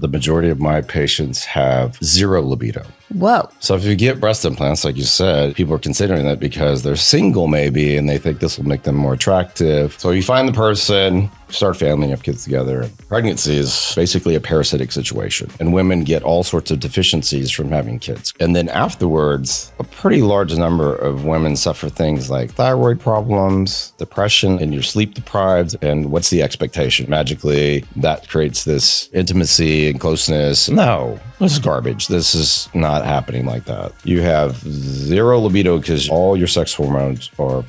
the majority of my patients have zero libido. Whoa. So if you get breast implants, like you said, people are considering that because they're single maybe, and they think this will make them more attractive. So you find the person, start a family, have kids together. Pregnancy is basically a parasitic situation, and women get all sorts of deficiencies from having kids. And then afterwards, a pretty large number of women suffer things like thyroid problems, depression, and you're sleep deprived. And what's the expectation? Magically, that creates this intimacy and closeness. No, this is garbage. This is not happening like that. You have zero libido because all your sex hormones are...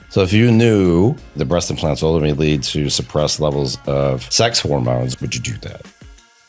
So if you knew the breast implants ultimately lead to suppressed levels of sex hormones, would you do that?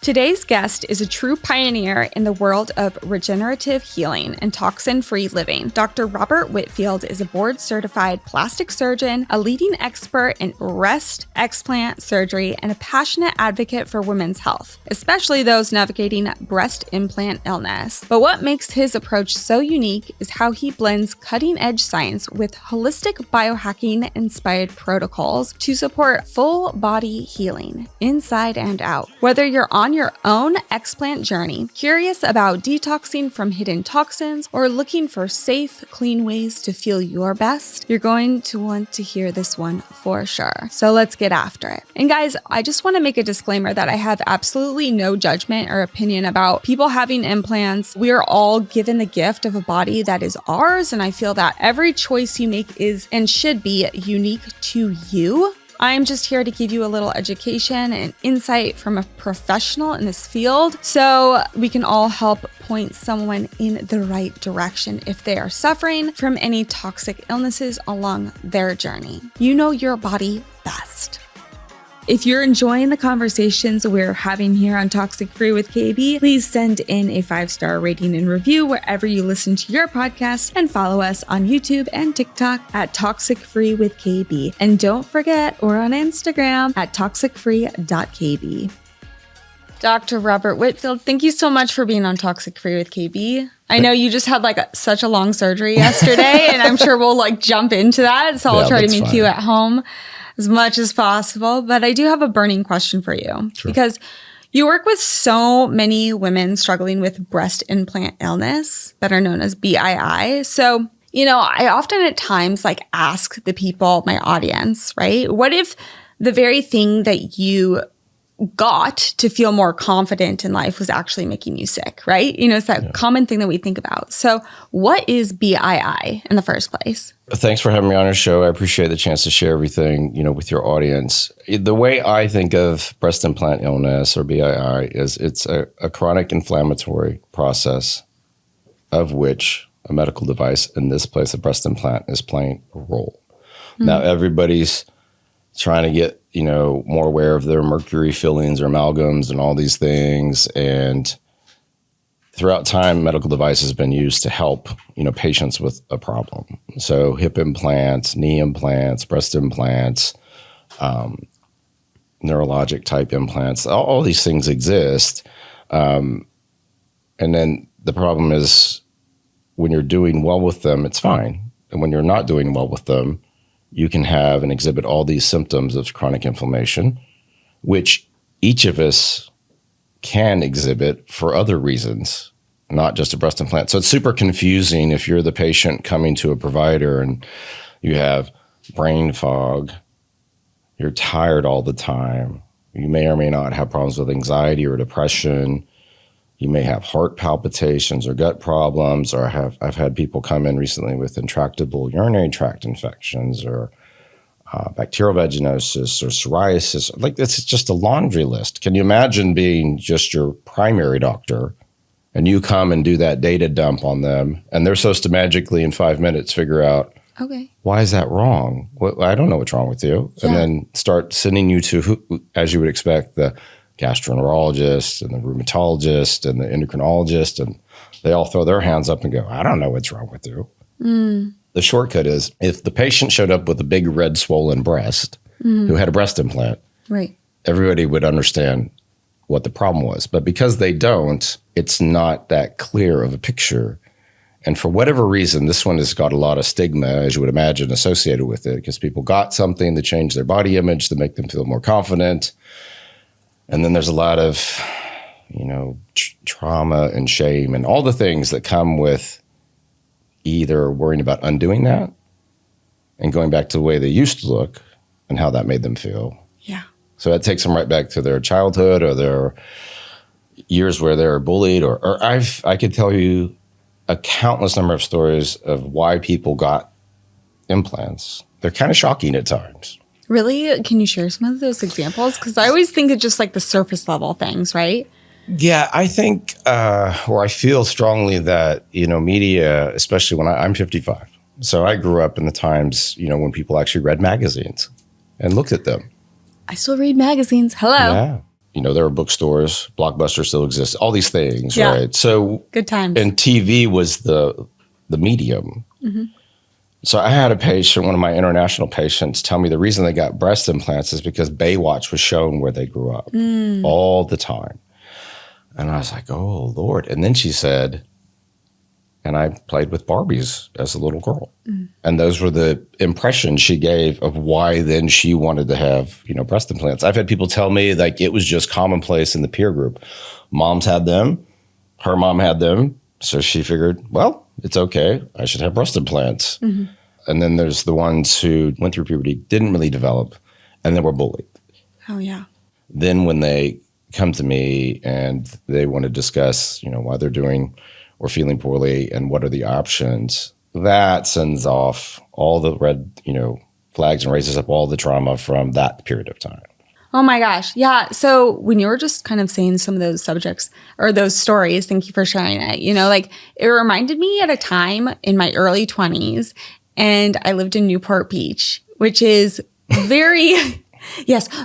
Today's guest is a true pioneer in the world of regenerative healing and toxin-free living. Dr. Robert Whitfield is a board-certified plastic surgeon, a leading expert in breast explant surgery, and a passionate advocate for women's health, especially those navigating breast implant illness. But what makes his approach so unique is how he blends cutting-edge science with holistic biohacking-inspired protocols to support full-body healing, inside and out. Whether you're on your own explant journey, curious about detoxing from hidden toxins, or looking for safe, clean ways to feel your best, you're going to want to hear this one for sure. So let's get after it. And guys, I just want to make a disclaimer that I have absolutely no judgment or opinion about people having implants. We are all given the gift of a body that is ours, and I feel that every choice you make is and should be unique to you. I'm just here to give you a little education and insight from a professional in this field so we can all help point someone in the right direction if they are suffering from any toxic illnesses along their journey. You know your body best. If you're enjoying the conversations we're having here on Toxic Free with KB, please send in a 5-star rating and review wherever you listen to your podcast, and follow us on YouTube and TikTok at Toxic Free with KB. And don't forget, we're on Instagram at toxicfree.kb. Dr. Robert Whitfield, thank you so much for being on Toxic Free with KB. I know you just had such a long surgery yesterday, and I'm sure we'll jump into that. So I'll try to meet you at home as much as possible. But I do have a burning question for you. Sure. Because you work with so many women struggling with breast implant illness that are known as BII. So, I often at times ask the people, my audience, right? What if the very thing that you got to feel more confident in life was actually making you sick, right? It's that common thing that we think about. So what is BII in the first place? Thanks for having me on your show. I appreciate the chance to share everything, with your audience. The way I think of breast implant illness, or BII, is it's a chronic inflammatory process of which a medical device, in this place, a breast implant, is playing a role. Now, everybody's trying to get, more aware of their mercury fillings or amalgams and all these things. And throughout time, medical device has been used to help, patients with a problem. So hip implants, knee implants, breast implants, neurologic type implants, all these things exist. And then the problem is when you're doing well with them, it's fine. And when you're not doing well with them, you can have and exhibit all these symptoms of chronic inflammation, which each of us can exhibit for other reasons, not just a breast implant. So it's super confusing if you're the patient coming to a provider and you have brain fog, you're tired all the time, you may or may not have problems with anxiety or depression, you may have heart palpitations or gut problems, or I've had people come in recently with intractable urinary tract infections or bacterial vaginosis or psoriasis. It's just a laundry list. Can you imagine being just your primary doctor and you come and do that data dump on them and they're supposed to magically in 5 minutes figure out, okay, why is that wrong? I don't know what's wrong with you. Yeah. And then start sending you to, who, as you would expect, the gastroenterologist and the rheumatologist and the endocrinologist, and they all throw their hands up and go, I don't know what's wrong with you. The shortcut is if the patient showed up with a big red swollen breast who had a breast implant, right, everybody would understand what the problem was. But because they don't, it's not that clear of a picture. And for whatever reason, this one has got a lot of stigma, as you would imagine, associated with it, because people got something to change their body image, to make them feel more confident. And then there's a lot of, trauma and shame and all the things that come with either worrying about undoing that and going back to the way they used to look and how that made them feel. Yeah. So that takes them right back to their childhood or their years where they were bullied. Or I could tell you a countless number of stories of why people got implants. They're kind of shocking at times. Really? Can you share some of those examples? Because I always think of just like the surface level things, right? Yeah, I think, or I feel strongly that, media, especially when I'm 55. So I grew up in the times, when people actually read magazines and looked at them. I still read magazines. Hello. Yeah. There are bookstores, Blockbuster still exists, all these things, Yeah. right? So Good times. and TV was the medium. Mm-hmm. So I had a patient, one of my international patients, tell me the reason they got breast implants is because Baywatch was shown where they grew up all the time. And I was like, oh, Lord. And then she said, and I played with Barbies as a little girl. And those were the impressions she gave of why then she wanted to have, breast implants. I've had people tell me like it was just commonplace in the peer group. Moms had them. Her mom had them. So she figured, well, it's okay. I should have breast implants. Mm-hmm. And then there's the ones who went through puberty, didn't really develop, and then were bullied. Oh, yeah. Then when they come to me and they want to discuss, why they're doing or feeling poorly and what are the options, that sends off all the red, flags and raises up all the trauma from that period of time. Oh my gosh. Yeah. So when you were just kind of saying some of those subjects or those stories, thank you for sharing it. It reminded me at a time in my early 20s, and I lived in Newport Beach, which is very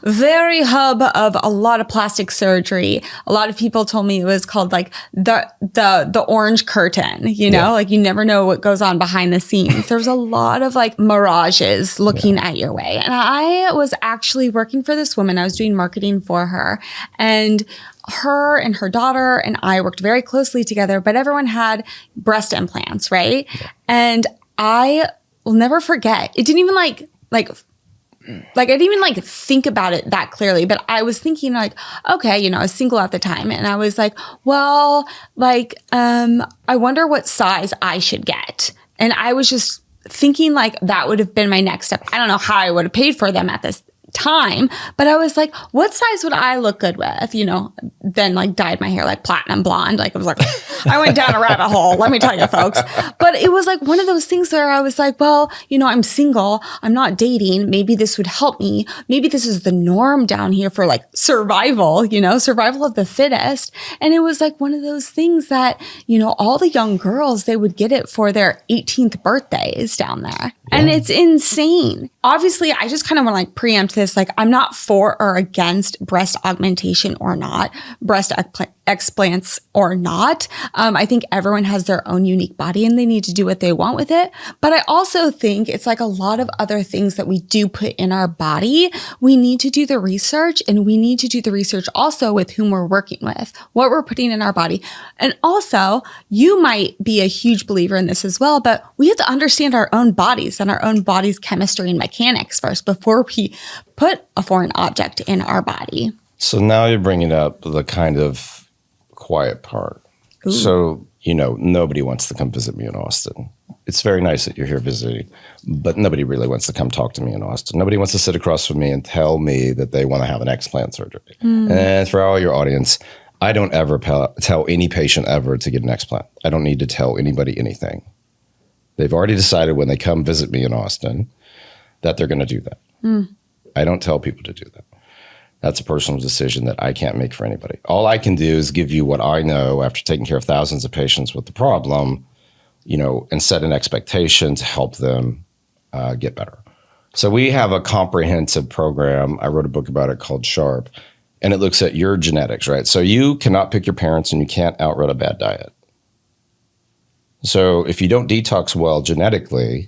very hub of a lot of plastic surgery. A lot of people told me it was called like the orange curtain, like you never know what goes on behind the scenes. There's a lot of like mirages looking at your way. And I was actually working for this woman. I was doing marketing for her, and her and her daughter and I worked very closely together, but everyone had breast implants, right? Yeah. And I will never forget. It didn't even like I didn't even think about it that clearly, but I was thinking okay, I was single at the time, and I was like, well, I wonder what size I should get. And I was just thinking that would have been my next step. I don't know how I would have paid for them at this time, but I was like, what size would I look good with? Then dyed my hair platinum blonde. I was I went down a rabbit hole, let me tell you folks. But it was one of those things where I was like, well, I'm single, I'm not dating. Maybe this would help me. Maybe this is the norm down here for survival, survival of the fittest. And it was one of those things that, all the young girls, they would get it for their 18th birthdays down there. Yeah. And it's insane. Obviously, I just kind of want to preempt this. I'm not for or against breast augmentation or not, breast explants or not. I think everyone has their own unique body and they need to do what they want with it. But I also think it's a lot of other things that we do put in our body. We need to do the research, and we need to do the research also with whom we're working with, what we're putting in our body. And also, you might be a huge believer in this as well, but we have to understand our own bodies and our own body's chemistry and mechanics first before we put a foreign object in our body. So now you're bringing up the kind of quiet part. Ooh. So, nobody wants to come visit me in Austin. It's very nice that you're here visiting, but nobody really wants to come talk to me in Austin. Nobody wants to sit across from me and tell me that they want to have an explant surgery. And for all your audience, I don't ever tell any patient ever to get an explant. I don't need to tell anybody anything. They've already decided when they come visit me in Austin that they're going to do that. I don't tell people to do that. That's a personal decision that I can't make for anybody. All I can do is give you what I know after taking care of thousands of patients with the problem, and set an expectation to help them get better. So we have a comprehensive program. I wrote a book about it called Sharp, and it looks at your genetics, right? So you cannot pick your parents and you can't outrun a bad diet. So if you don't detox well genetically,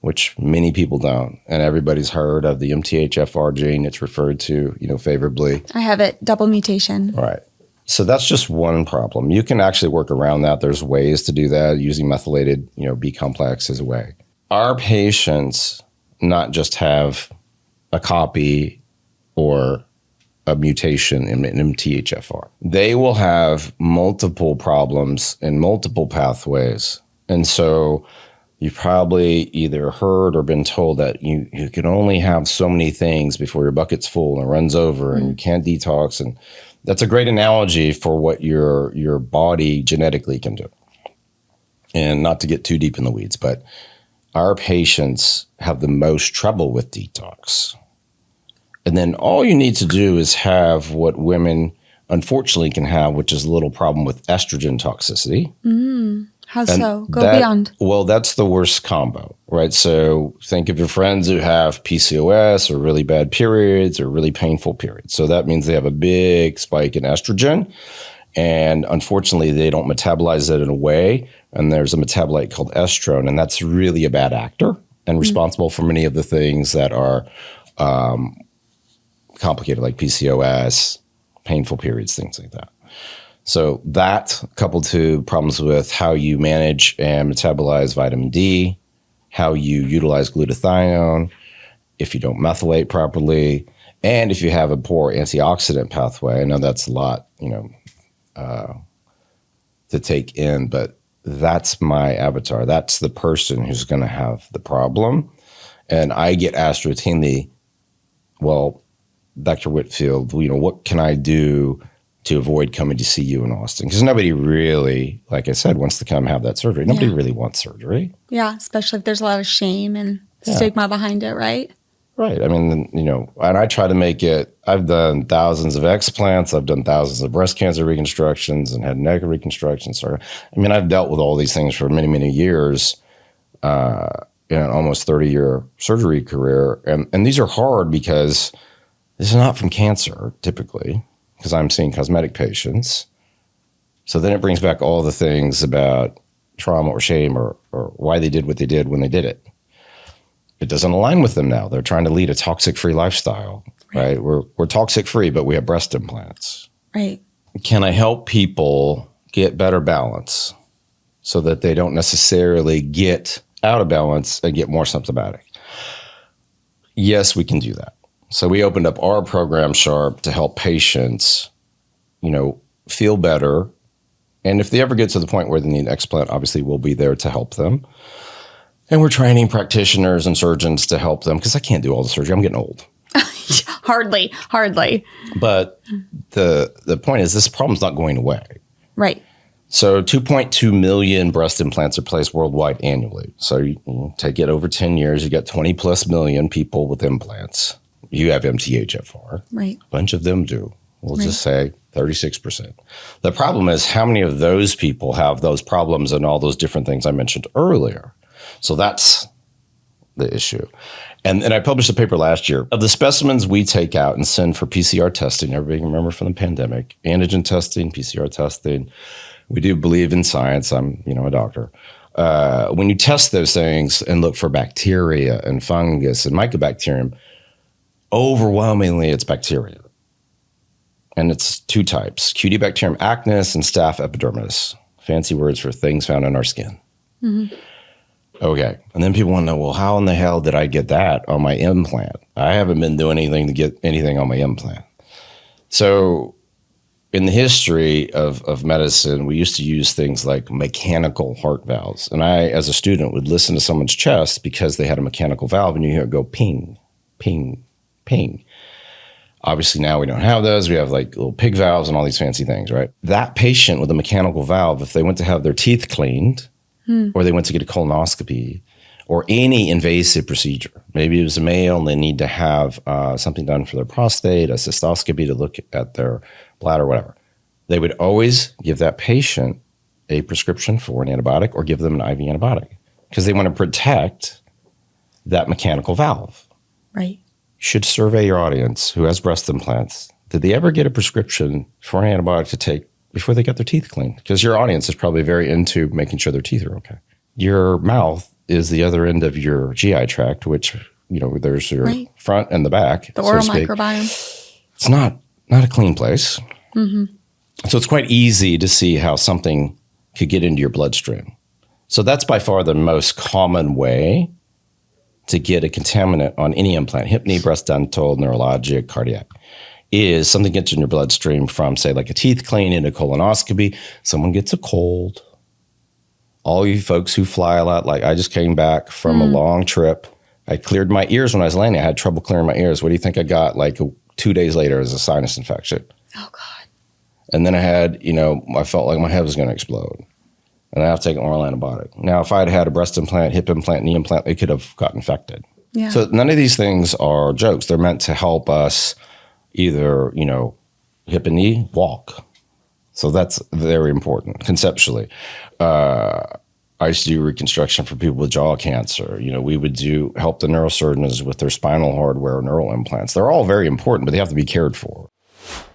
which many people don't, and everybody's heard of the MTHFR gene, it's referred to, favorably. I have it, double mutation. All right. So that's just one problem. You can actually work around that. There's ways to do that. Using methylated, B complex is a way. Our patients not just have a copy or a mutation in MTHFR. They will have multiple problems in multiple pathways. And so you've probably either heard or been told that you can only have so many things before your bucket's full and it runs over and you can't detox. And that's a great analogy for what your body genetically can do. And not to get too deep in the weeds, but our patients have the most trouble with detox. And then all you need to do is have what women unfortunately can have, which is a little problem with estrogen toxicity. How so? Go beyond. Well, that's the worst combo, right? So think of your friends who have PCOS or really bad periods or really painful periods. So that means they have a big spike in estrogen. And unfortunately, they don't metabolize it in a way. And there's a metabolite called estrone, and that's really a bad actor and responsible for many of the things that are complicated, like PCOS, painful periods, things like that. So that, coupled to problems with how you manage and metabolize vitamin D, how you utilize glutathione, if you don't methylate properly, and if you have a poor antioxidant pathway. I know that's a lot, to take in, but that's my avatar. That's the person who's going to have the problem. And I get asked routinely, well, Dr. Whitfield, what can I do to avoid coming to see you in Austin? Because nobody really, like I said, wants to come have that surgery. Nobody really wants surgery. Yeah, especially if there's a lot of shame and stigma behind it, right? Right. I mean, and I try to make it, I've done thousands of explants. I've done thousands of breast cancer reconstructions and head and neck reconstructions. So, I've dealt with all these things for many, many years in an almost 30-year surgery career. And these are hard because this is not from cancer, typically, because I'm seeing cosmetic patients. So then it brings back all the things about trauma or shame or why they did what they did when they did it. It doesn't align with them now. They're trying to lead a toxic-free lifestyle, right? We're toxic-free, but we have breast implants. Right. Can I help people get better balance so that they don't necessarily get out of balance and get more symptomatic? Yes, we can do that. So we opened up our program, Sharp, to help patients, feel better. And if they ever get to the point where they need an explant, obviously we'll be there to help them. And we're training practitioners and surgeons to help them because I can't do all the surgery. I'm getting old. Hardly. But the point is this problem's not going away. Right. So 2.2 million breast implants are placed worldwide annually. So you take it over 10 years, you got 20 plus million people with implants. You have MTHFR. Right. A bunch of them do. We'll just say 36%. The problem is how many of those people have those problems and all those different things I mentioned earlier. So that's the issue. And I published a paper last year of the specimens we take out and send for PCR testing. Everybody can remember from the pandemic, antigen testing, PCR testing. We do believe in science. I'm, a doctor. When you test those things and look for bacteria and fungus and mycobacterium, overwhelmingly it's bacteria. And it's two types, Cutibacterium acnes and Staph epidermidis, fancy words for things found in our skin. Mm-hmm. Okay. And then people want to know, well, how in the hell did I get that on my implant? I haven't been doing anything to get anything on my implant. So in the history of medicine, we used to use things like mechanical heart valves. And I, as a student, would listen to someone's chest because they had a mechanical valve and you hear it go ping, ping, ping. Obviously, now we don't have those. We have like little pig valves and all these fancy things, right? That patient with a mechanical valve, if they went to have their teeth cleaned, or they went to get a colonoscopy, or any invasive procedure. Maybe it was a male and they need to have something done for their prostate, a cystoscopy to look at their bladder, whatever. They would always give that patient a prescription for an antibiotic or give them an IV antibiotic because they want to protect that mechanical valve. Right. You should survey your audience who has breast implants. Did they ever get a prescription for an antibiotic to take before they got their teeth cleaned? Because your audience is probably very into making sure their teeth are okay. Your mouth is the other end of your GI tract, which, there's your front and the back. The oral microbiome. It's not a clean place. Mm-hmm. So it's quite easy to see how something could get into your bloodstream. So that's by far the most common way to get a contaminant on any implant, hip, knee, breast, dental, neurologic, cardiac, is something gets in your bloodstream from, say, like a teeth cleaning, a colonoscopy. Someone gets a cold. All you folks who fly a lot, like I just came back from a long trip. I cleared my ears when I was landing. I had trouble clearing my ears. What do you think I got like 2 days later as a sinus infection? Oh, God. And then I had, I felt like my head was going to explode. And I have to take an oral antibiotic. Now, if I had had a breast implant, hip implant, knee implant, it could have got infected. Yeah. So none of these things are jokes. They're meant to help us either, hip and knee, walk. So that's very important conceptually. I used to do reconstruction for people with jaw cancer. We would help the neurosurgeons with their spinal hardware, neural implants. They're all very important, but they have to be cared for.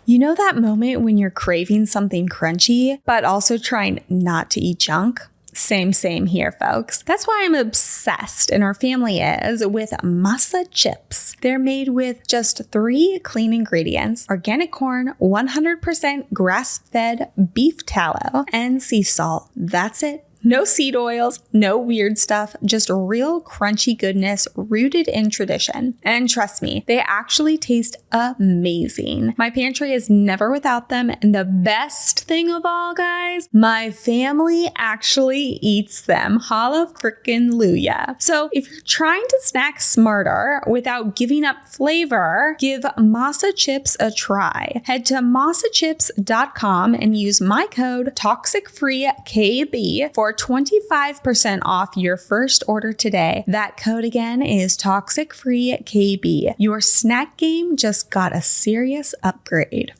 You know that moment when you're craving something crunchy, but also trying not to eat junk? Same here, folks. That's why I'm obsessed, and our family is, with masa chips. They're made with just 3 clean ingredients: organic corn, 100% grass-fed beef tallow, and sea salt. That's it. No seed oils, no weird stuff, just real crunchy goodness rooted in tradition. And trust me, they actually taste amazing. My pantry is never without them. And the best thing of all, guys, my family actually eats them. Holla frickin' Luya. So if you're trying to snack smarter without giving up flavor, give masa chips a try. Head to masachips.com and use my code TOXICFREEKB for 25% off your first order today. That code again is TOXICFREEKB. Your snack game just got a serious upgrade.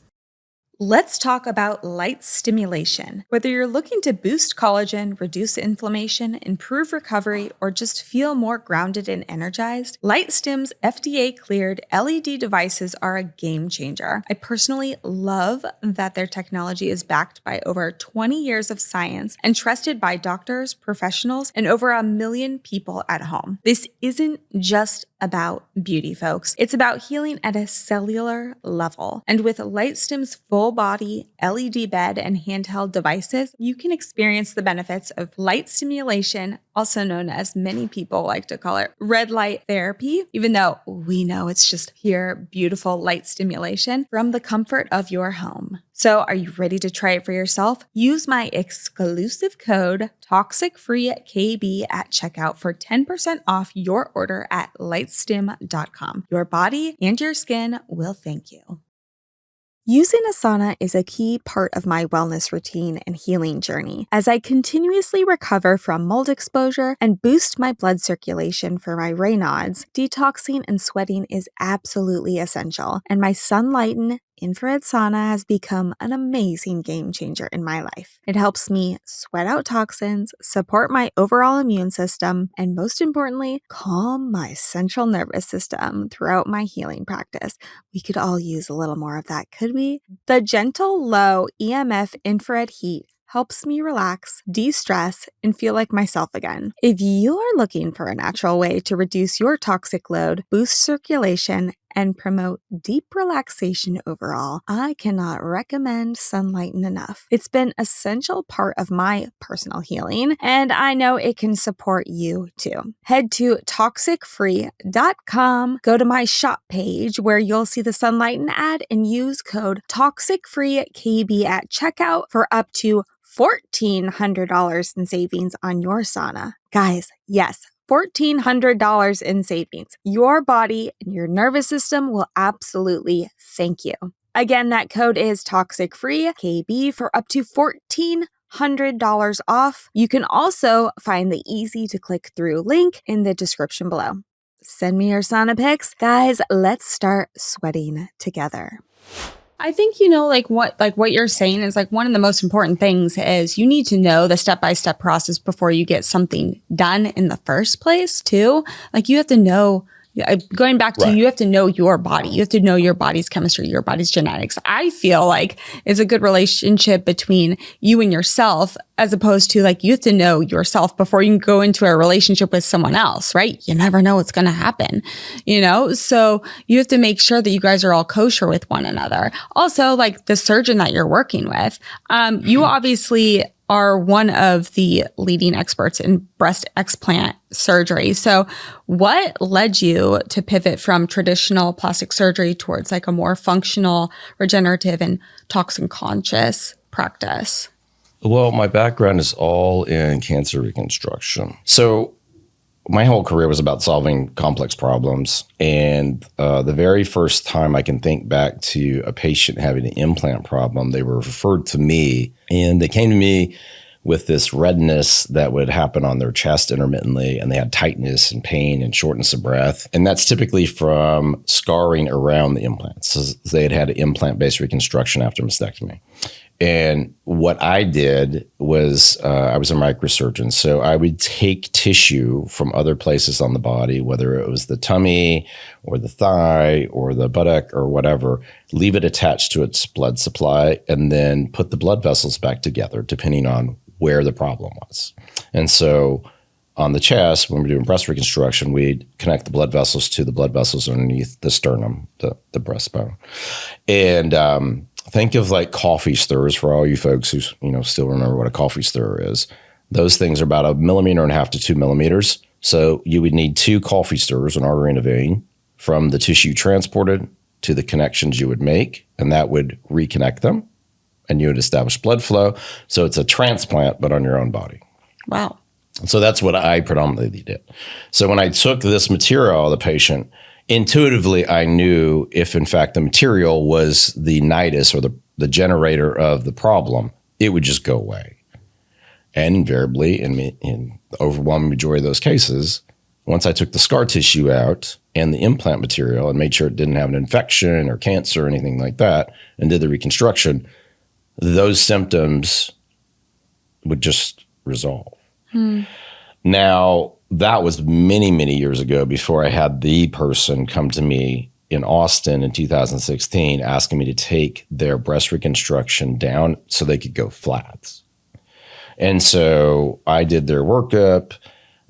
Let's talk about light stimulation. Whether you're looking to boost collagen, reduce inflammation, improve recovery, or just feel more grounded and energized, LightStim's FDA-cleared LED devices are a game changer. I personally love that their technology is backed by over 20 years of science and trusted by doctors, professionals, and over 1 million people at home. This isn't just about beauty, folks. It's about healing at a cellular level. And with LightStim's full body LED bed and handheld devices, you can experience the benefits of light stimulation, also known as many people like to call it red light therapy, even though we know it's just pure, beautiful light stimulation from the comfort of your home. So are you ready to try it for yourself? Use my exclusive code TOXICFREEKB at checkout for 10% off your order at lightstim.com. Your body and your skin will thank you. Using a sauna is a key part of my wellness routine and healing journey as I continuously recover from mold exposure and boost my blood circulation for my Raynaud's. Detoxing and sweating is absolutely essential, and my Sunlighten infrared sauna has become an amazing game changer in my life. It helps me sweat out toxins, support my overall immune system, and most importantly, calm my central nervous system throughout my healing practice. We could all use a little more of that, could we? The gentle, low EMF infrared heat helps me relax, de-stress, and feel like myself again. If you are looking for a natural way to reduce your toxic load, boost circulation, and promote deep relaxation overall, I cannot recommend Sunlighten enough. It's been an essential part of my personal healing, and I know it can support you too. Head to toxicfree.com, go to my shop page where you'll see the Sunlighten ad, and use code TOXICFREEKB at checkout for up to $1,400 in savings on your sauna. Guys, yes, $1,400 in savings. Your body and your nervous system will absolutely thank you. Again, that code is TOXICFREEKB for up to $1,400 off. You can also find the easy to click through link in the description below. Send me your sauna pics. Guys, let's start sweating together. I think, what you're saying is one of the most important things is you need to know the step-by-step process before you get something done in the first place too. You have to know, going back to, you have to know your body. You have to know your body's chemistry, your body's genetics. I feel like it's a good relationship between you and yourself, as opposed to you have to know yourself before you can go into a relationship with someone else, right? You never know what's going to happen, So you have to make sure that you guys are all kosher with one another. Also, the surgeon that you're working with, you obviously are one of the leading experts in breast explant surgery. So what led you to pivot from traditional plastic surgery towards like a more functional, regenerative, and toxin conscious practice? Well, my background is all in cancer reconstruction. So my whole career was about solving complex problems. And the very first time I can think back to a patient having an implant problem, they were referred to me, and they came to me with this redness that would happen on their chest intermittently, and they had tightness and pain and shortness of breath. And that's typically from scarring around the implants. So they had an implant-based reconstruction after mastectomy. And what I did was I was a microsurgeon. So I would take tissue from other places on the body, whether it was the tummy or the thigh or the buttock or whatever, leave it attached to its blood supply, and then put the blood vessels back together, depending on where the problem was. And so on the chest, when we're doing breast reconstruction, we'd connect the blood vessels to the blood vessels underneath the sternum, the breastbone. And think of like coffee stirrers for all you folks who still remember what a coffee stirrer is. Those things are about 1.5 millimeters to 2 millimeters. So you would need 2 coffee stirrers, an artery and a vein, from the tissue transported to the connections you would make, and that would reconnect them, and you would establish blood flow. So it's a transplant, but on your own body. Wow. So that's what I predominantly did. So when I took this material of the patient, intuitively, I knew if, in fact, the material was the nidus or the generator of the problem, it would just go away. And invariably, in the overwhelming majority of those cases, once I took the scar tissue out and the implant material and made sure it didn't have an infection or cancer or anything like that, and did the reconstruction, those symptoms would just resolve. Now, that was many, many years ago before I had the person come to me in Austin in 2016 asking me to take their breast reconstruction down so they could go flats. And so I did their workup,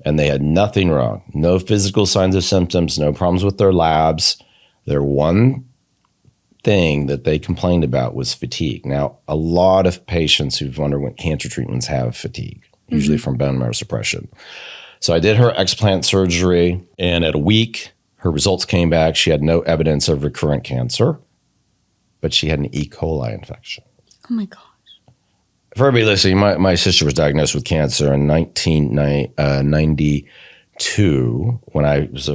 and they had nothing wrong. No physical signs of symptoms, no problems with their labs. Their one thing that they complained about was fatigue. Now, a lot of patients who've underwent cancer treatments have fatigue, usually from bone marrow suppression. So I did her explant surgery, and at a week, her results came back. She had no evidence of recurrent cancer, but she had an E. coli infection. Oh my gosh. For everybody listening, my sister was diagnosed with cancer in 1992 when I was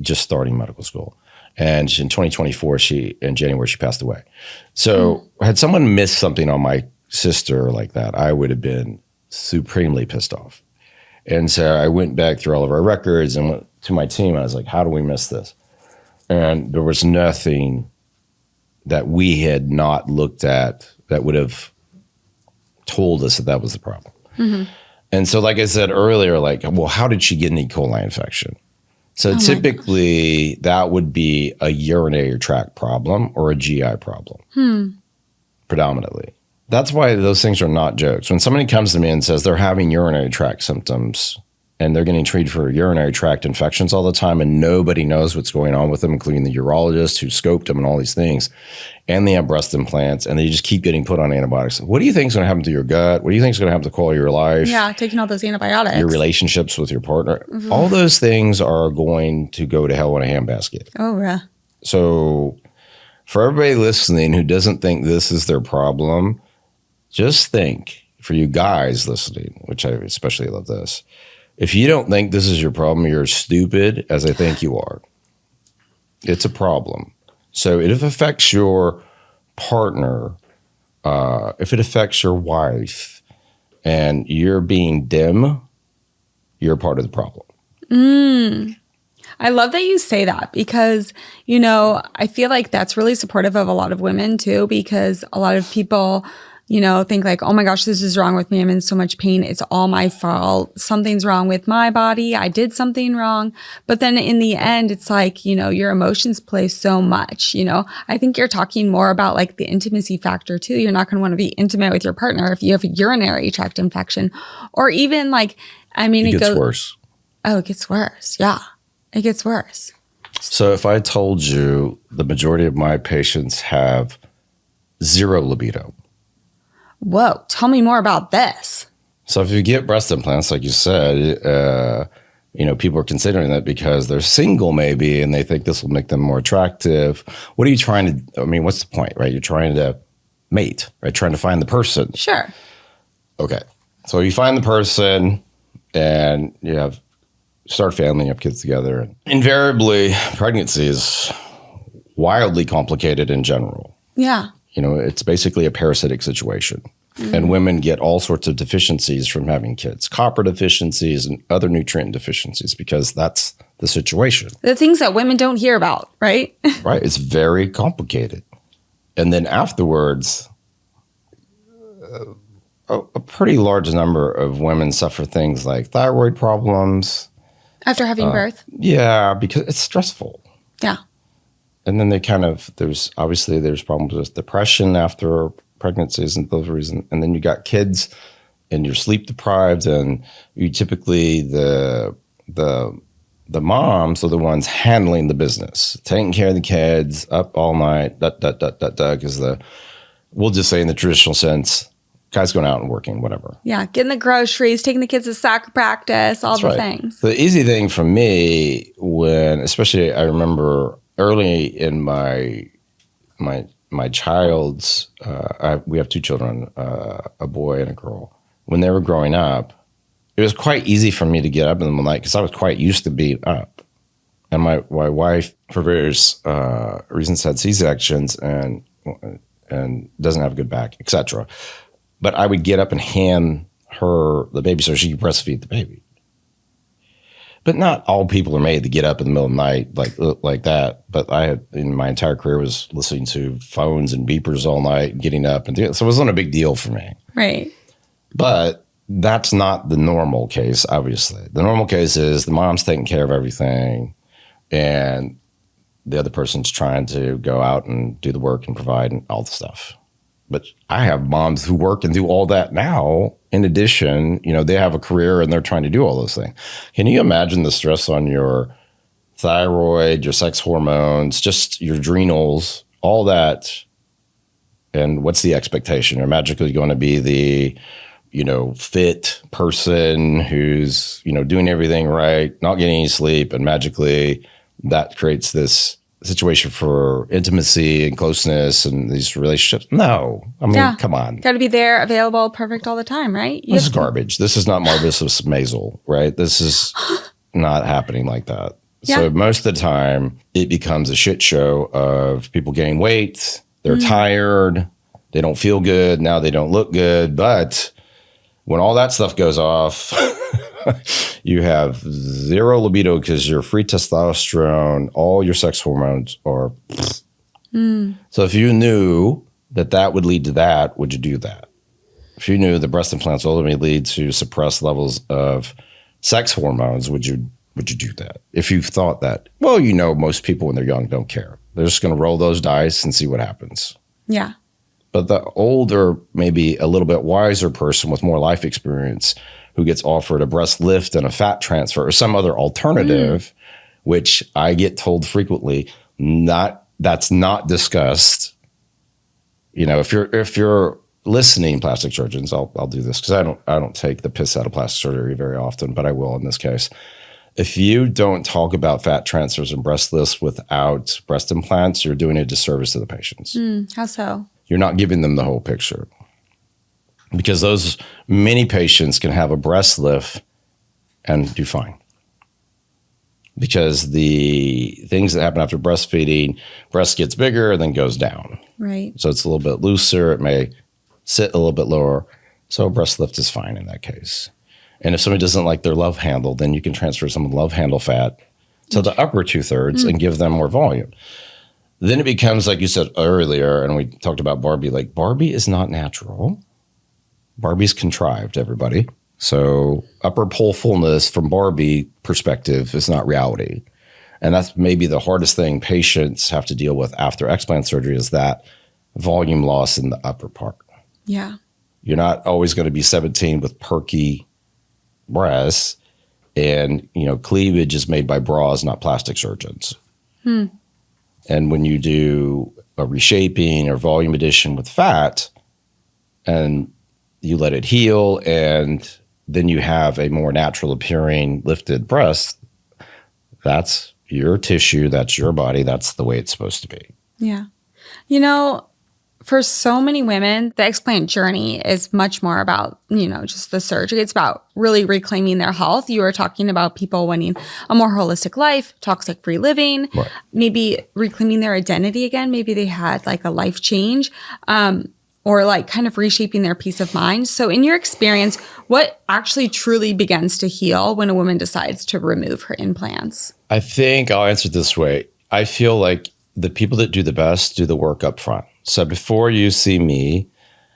just starting medical school. And in 2024, in January, she passed away. So had someone missed something on my sister like that, I would have been supremely pissed off. And so I went back through all of our records and went to my team. And I was like, how do we miss this? And there was nothing that we had not looked at that would have told us that was the problem. And so, like I said earlier, well, how did she get an E. coli infection? So typically that would be a urinary tract problem or a GI problem, predominantly. That's why those things are not jokes. When somebody comes to me and says they're having urinary tract symptoms and they're getting treated for urinary tract infections all the time and nobody knows what's going on with them, including the urologist who scoped them and all these things, and they have breast implants and they just keep getting put on antibiotics. What do you think is going to happen to your gut? What do you think is going to happen to the quality of your life? Yeah, taking all those antibiotics. Your relationships with your partner. All those things are going to go to hell in a handbasket. Oh, yeah. So for everybody listening who doesn't think this is their problem, just think, for you guys listening, which I especially love this, if you don't think this is your problem, you're as stupid as I think you are. It's a problem. So if it affects your partner, if it affects your wife, and you're being dim, you're part of the problem. I love that you say that because, I feel like that's really supportive of a lot of women too, because a lot of people think like, oh my gosh, this is wrong with me. I'm in so much pain. It's all my fault. Something's wrong with my body. I did something wrong. But then in the end, it's like, your emotions play so much, I think you're talking more about like the intimacy factor too. You're not going to want to be intimate with your partner if you have a urinary tract infection, or even like, it gets worse. Oh, it gets worse. Yeah, it gets worse. So if I told you the majority of my patients have zero libido. Whoa, tell me more about this. So if you get breast implants, like you said, people are considering that because they're single maybe, and they think this will make them more attractive. What are you trying to, what's the point, right? You're trying to mate, right? Trying to find the person. Sure. Okay. So you find the person and start a family, you have kids together. And invariably, pregnancy is wildly complicated in general. Yeah. It's basically a parasitic situation. And women get all sorts of deficiencies from having kids, copper deficiencies and other nutrient deficiencies, because that's the situation. The things that women don't hear about, right? Right. It's very complicated. And then afterwards, a pretty large number of women suffer things like thyroid problems. After having birth? Yeah, because it's stressful. Yeah. And then there's problems with depression after pregnancies and those reasons. And then you got kids and you're sleep deprived, and you typically the moms are the ones handling the business, taking care of the kids, up all night, because we'll just say in the traditional sense, guys going out and working, whatever. Yeah, getting the groceries, taking the kids to soccer practice, all the things. The easy thing for me especially I remember early in my child's, we have two children, a boy and a girl. When they were growing up, it was quite easy for me to get up in the middle of the night because I was quite used to being up. And my wife, for various reasons, had C-sections and doesn't have a good back, etc. But I would get up and hand her the baby so she could breastfeed the baby. But not all people are made to get up in the middle of the night like that. But I had, in my entire career, was listening to phones and beepers all night and getting up and doing it. So it wasn't a big deal for me. Right. But that's not the normal case, obviously. The normal case is the mom's taking care of everything and the other person's trying to go out and do the work and provide and all the stuff. But I have moms who work and do all that now. In addition, they have a career and they're trying to do all those things. Can you imagine the stress on your thyroid, your sex hormones, just your adrenals, all that? And what's the expectation? You're magically going to be the, fit person who's, doing everything right, not getting any sleep, and magically that creates this situation for intimacy and closeness and these relationships. No, come on. Got to be there, available, perfect all the time, right? This is garbage. This is not Marvis Maisel, right? This is not happening like that. Yeah. So most of the time it becomes a shit show of people gaining weight. They're tired. They don't feel good. Now they don't look good. But when all that stuff goes off, you have zero libido because your free testosterone, all your sex hormones are. So if you knew that would lead to that, would you do that? If you knew the breast implants ultimately lead to suppressed levels of sex hormones, would you do that? If you thought that, well, most people when they're young don't care. They're just going to roll those dice and see what happens. Yeah. But the older, maybe a little bit wiser person with more life experience who gets offered a breast lift and a fat transfer or some other alternative, which I get told frequently, that's not discussed. If you're listening, plastic surgeons, I'll do this because I don't take the piss out of plastic surgery very often, but I will in this case. If you don't talk about fat transfers and breast lifts without breast implants, you're doing a disservice to the patients. How so? You're not giving them the whole picture. Because those many patients can have a breast lift and do fine. Because the things that happen after breastfeeding, breast gets bigger and then goes down. Right. So it's a little bit looser. It may sit a little bit lower. So a breast lift is fine in that case. And if somebody doesn't like their love handle, then you can transfer some love handle fat to the upper 2/3 and give them more volume. Then it becomes, like you said earlier, and we talked about Barbie, like Barbie is not natural. Barbie's contrived, everybody. So upper pole fullness from Barbie perspective is not reality. And that's maybe the hardest thing patients have to deal with after explant surgery is that volume loss in the upper part. Yeah. You're not always going to be 17 with perky breasts. And, cleavage is made by bras, not plastic surgeons. And when you do a reshaping or volume addition with fat, and you let it heal, and then you have a more natural appearing lifted breast. That's your tissue. That's your body. That's the way it's supposed to be. Yeah. You know, for so many women, the explant journey is much more about, just the surgery. It's about really reclaiming their health. You were talking about people wanting a more holistic life, toxic-free living, Right. maybe reclaiming their identity again. Maybe they had like a life change, or like kind of reshaping their peace of mind. So in your experience, what actually truly begins to heal when a woman decides to remove her implants? I think I'll answer it this way. I feel like the people that do the best do the work up front. So before you see me,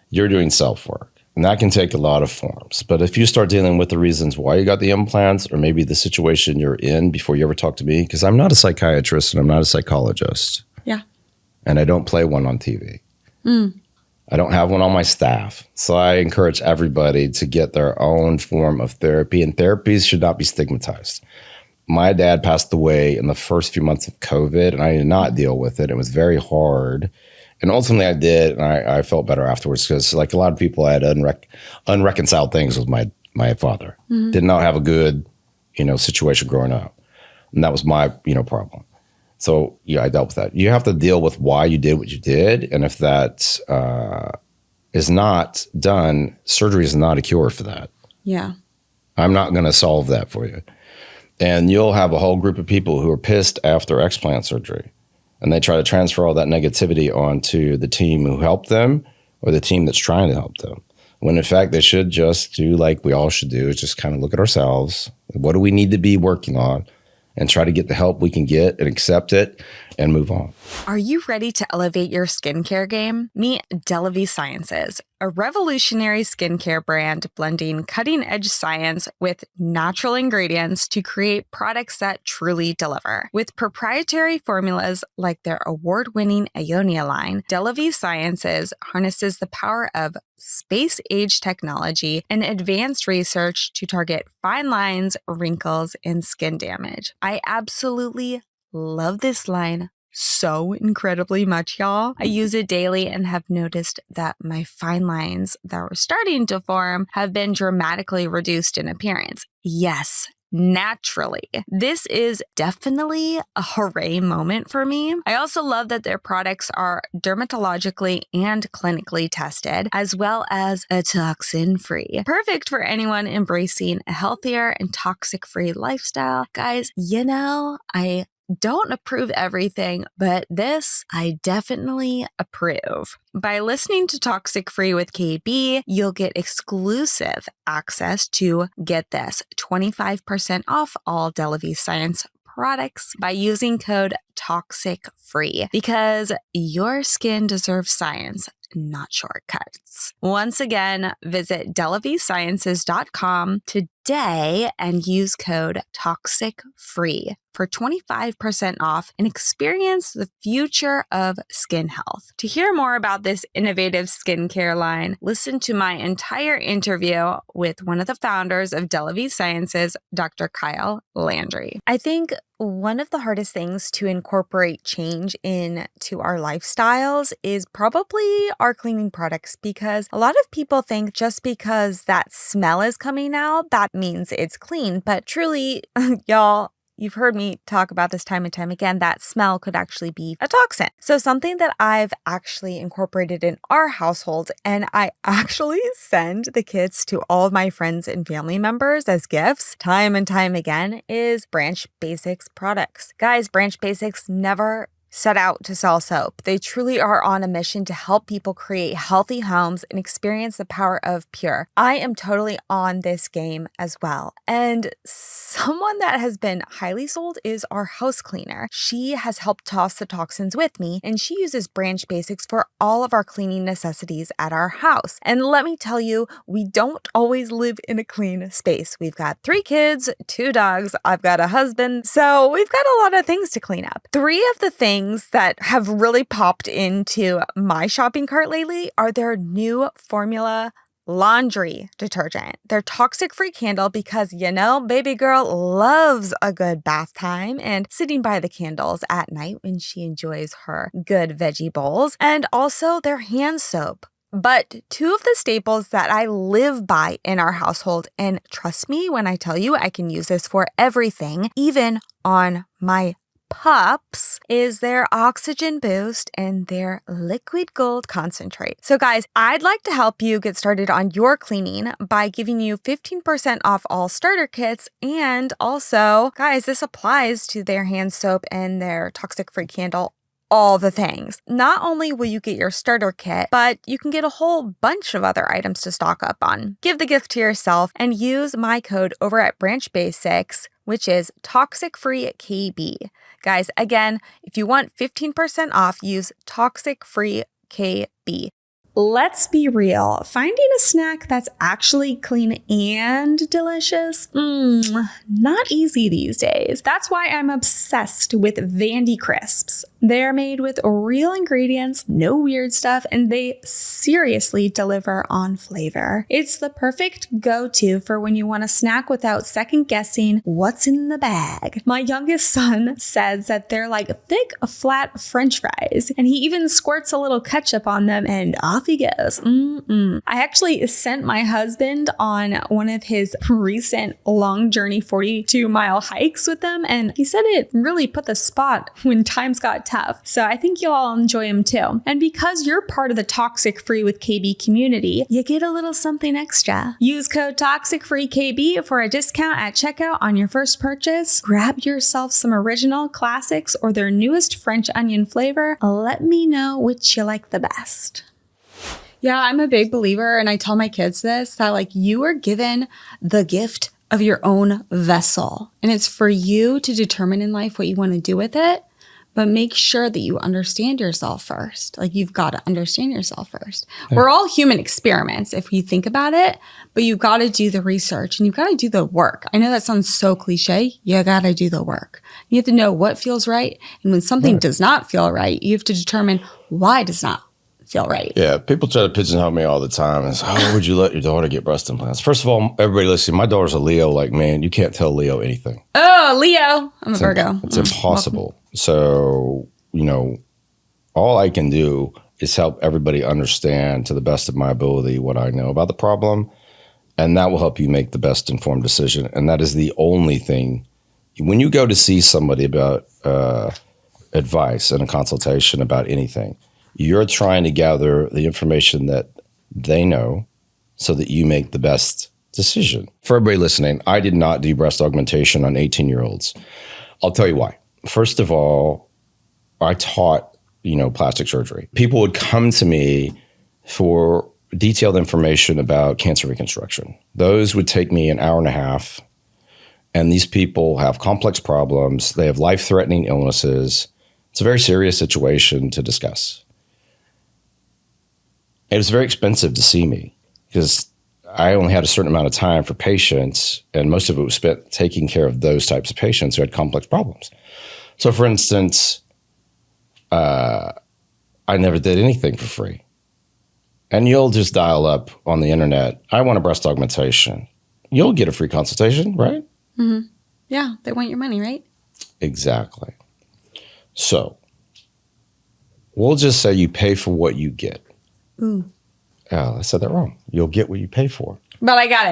you're doing self-work. And that can take a lot of forms. But if you start dealing with the reasons why you got the implants, or maybe the situation you're in before you ever talk to me, because I'm not a psychiatrist and I'm not a psychologist. Yeah. And I don't play one on TV. I don't have one on my staff. So I encourage everybody to get their own form of therapy. And therapies should not be stigmatized. My dad passed away in the first few months of COVID, and I did not deal with it. It was very hard. And ultimately I did, and I felt better afterwards because, like a lot of people, I had unreconciled things with my father. Did not have a good, situation growing up. And that was my, problem. So, I dealt with that. You have to deal with why you did what you did. And if that is not done, surgery is not a cure for that. Yeah. I'm not going to solve that for you. And you'll have a whole group of people who are pissed after explant surgery. And they try to transfer all that negativity onto the team who helped them or the team that's trying to help them. When in fact, they should just do like we all should do, is just kind of look at ourselves. What do we need to be working on? And try to get the help we can get and accept it and move on. Are you ready to elevate your skincare game? Meet Delavi Sciences, a revolutionary skincare brand blending cutting-edge science with natural ingredients to create products that truly deliver. With proprietary formulas like their award-winning Ionia line, Delavi Sciences harnesses the power of space-age technology and advanced research to target fine lines, wrinkles, and skin damage. I absolutely love this line so incredibly much, y'all. I use it daily and have noticed that my fine lines that were starting to form have been dramatically reduced in appearance. Yes, naturally. This is definitely a hooray moment for me. I also love that their products are dermatologically and clinically tested, as well as a toxin-free. Perfect for anyone embracing a healthier and toxic-free lifestyle. Guys, I don't approve everything, but this I definitely approve. By listening to Toxic Free with KB, you'll get exclusive access to, get this, 25% off all Delavi Science products by using code TOXICFREE, because your skin deserves science, not shortcuts. Once again, visit delavisciences.com today and use code TOXICFREE for 25% off and experience the future of skin health. To hear more about this innovative skincare line, listen to my entire interview with one of the founders of Delavi Sciences, Dr. Kyle Landry. I think one of the hardest things to incorporate change into our lifestyles is probably our cleaning products, because a lot of people think just because that smell is coming out, that means it's clean. But truly, y'all, you've heard me talk about this time and time again, that smell could actually be a toxin. So something that I've actually incorporated in our household, and I actually send the kits to all of my friends and family members as gifts time and time again, is Branch Basics products. Guys, Branch Basics never set out to sell soap. They truly are on a mission to help people create healthy homes and experience the power of pure. I am totally on this game as well. And someone that has been highly sold is our house cleaner. She has helped toss the toxins with me, and she uses Branch Basics for all of our cleaning necessities at our house. And let me tell you, we don't always live in a clean space. We've got 3 kids, 2 dogs, I've got a husband, so we've got a lot of things to clean up. 3 of the things that have really popped into my shopping cart lately are their new formula laundry detergent. Their toxic-free candle, because baby girl loves a good bath time and sitting by the candles at night when she enjoys her good veggie bowls. And also their hand soap. But two of the staples that I live by in our household, and trust me when I tell you I can use this for everything, even on my pups, is their oxygen boost and their liquid gold concentrate. So guys, I'd like to help you get started on your cleaning by giving you 15% off all starter kits. And also, guys, this applies to their hand soap and their toxic-free candle, all the things. Not only will you get your starter kit, but you can get a whole bunch of other items to stock up on. Give the gift to yourself and use my code over at Branch Basics, which is Toxic Free KB. Guys, again, if you want 15% off, use Toxic Free KB. Let's be real. Finding a snack that's actually clean and delicious, not easy these days. That's why I'm obsessed with Vandy Crisps. They're made with real ingredients, no weird stuff, and they seriously deliver on flavor. It's the perfect go-to for when you want a snack without second guessing what's in the bag. My youngest son says that they're like thick, flat French fries, and he even squirts a little ketchup on them and off he goes. I actually sent my husband on one of his recent long journey 42-mile hikes with them, and he said it really put the spot when times got tough. So I think you'll all enjoy them too. And because you're part of the Toxic Free with KB community, you get a little something extra. Use code Toxic Free KB for a discount at checkout on your first purchase. Grab yourself some original classics or their newest French onion flavor. Let me know which you like the best. Yeah, I'm a big believer, and I tell my kids this, that like you are given the gift of your own vessel, and it's for you to determine in life what you want to do with it, but make sure that you understand yourself first. Like you've got to understand yourself first. Yeah. We're all human experiments if you think about it, but you've got to do the research and you've got to do the work. I know that sounds so cliche. You got to do the work. You have to know what feels right, and when something does not feel right, you have to determine why it does not feel right. Yeah, people try to pigeonhole me all the time. It's, how would you let your daughter get breast implants? First of all, everybody listening, my daughter's a Leo. Like, man, you can't tell Leo anything. Oh, Leo. I'm a Virgo. It's impossible. So, all I can do is help everybody understand to the best of my ability what I know about the problem. And that will help you make the best informed decision. And that is the only thing. When you go to see somebody about advice and a consultation about anything, you're trying to gather the information that they know so that you make the best decision. For everybody listening, I did not do breast augmentation on 18-year-olds. I'll tell you why. First of all, I taught, plastic surgery. People would come to me for detailed information about cancer reconstruction. Those would take me an hour and a half. And these people have complex problems. They have life-threatening illnesses. It's a very serious situation to discuss. It was very expensive to see me because I only had a certain amount of time for patients, and most of it was spent taking care of those types of patients who had complex problems. So, for instance, I never did anything for free. And you'll just dial up on the internet, I want a breast augmentation. You'll get a free consultation, right? Mm-hmm. Yeah, they want your money, right? Exactly. So, we'll just say you pay for what you get. Ooh. Oh, I said that wrong. You'll get what you pay for. But I got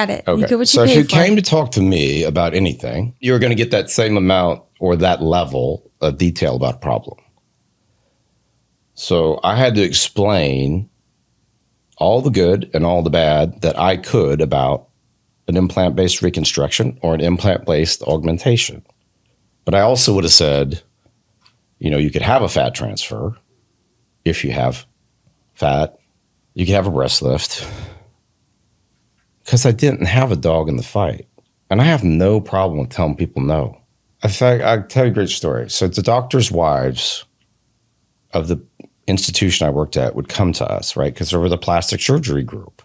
it. Okay. You get what you so pay if you for. came to talk to me about anything, you're going to get that same amount or that level of detail about a problem. So I had to explain all the good and all the bad that I could about an implant-based reconstruction or an implant-based augmentation. But I also would have said, you could have a fat transfer if you have fat. You could have a breast lift. Because I didn't have a dog in the fight. And I have no problem with telling people no. In fact, I'll tell you a great story. So the doctors' wives of the institution I worked at would come to us, right? Because they were the plastic surgery group.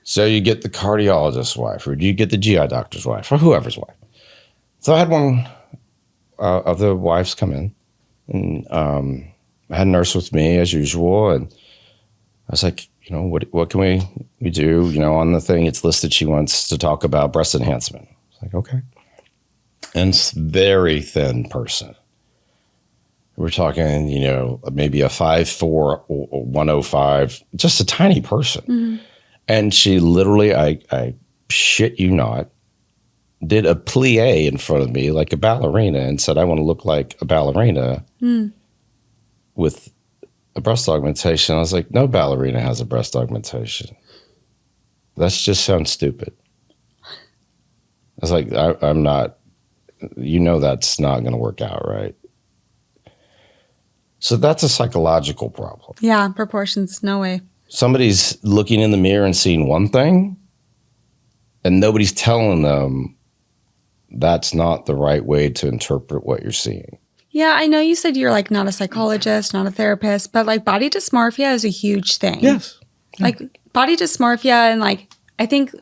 So you get the cardiologist's wife, or you get the GI doctor's wife, or whoever's wife. So I had one of the wives come in, and I had a nurse with me as usual, and I was like, what can we do? On the thing it's listed she wants to talk about breast enhancement. I was like, okay. And it's a very thin person. We're talking, maybe a 5'4", or 105, just a tiny person. Mm-hmm. And she literally, I shit you not, did a plie in front of me like a ballerina and said, I want to look like a ballerina with a breast augmentation. I was like, no ballerina has a breast augmentation. That just sounds stupid. I was like, I'm not, that's not going to work out, right? So that's a psychological problem. Yeah, proportions, no way. Somebody's looking in the mirror and seeing one thing, and nobody's telling them that's not the right way to interpret what you're seeing. Yeah, I know you said you're like not a psychologist, not a therapist, but like body dysmorphia is a huge thing. Yes. Yeah. Like body dysmorphia, and like I think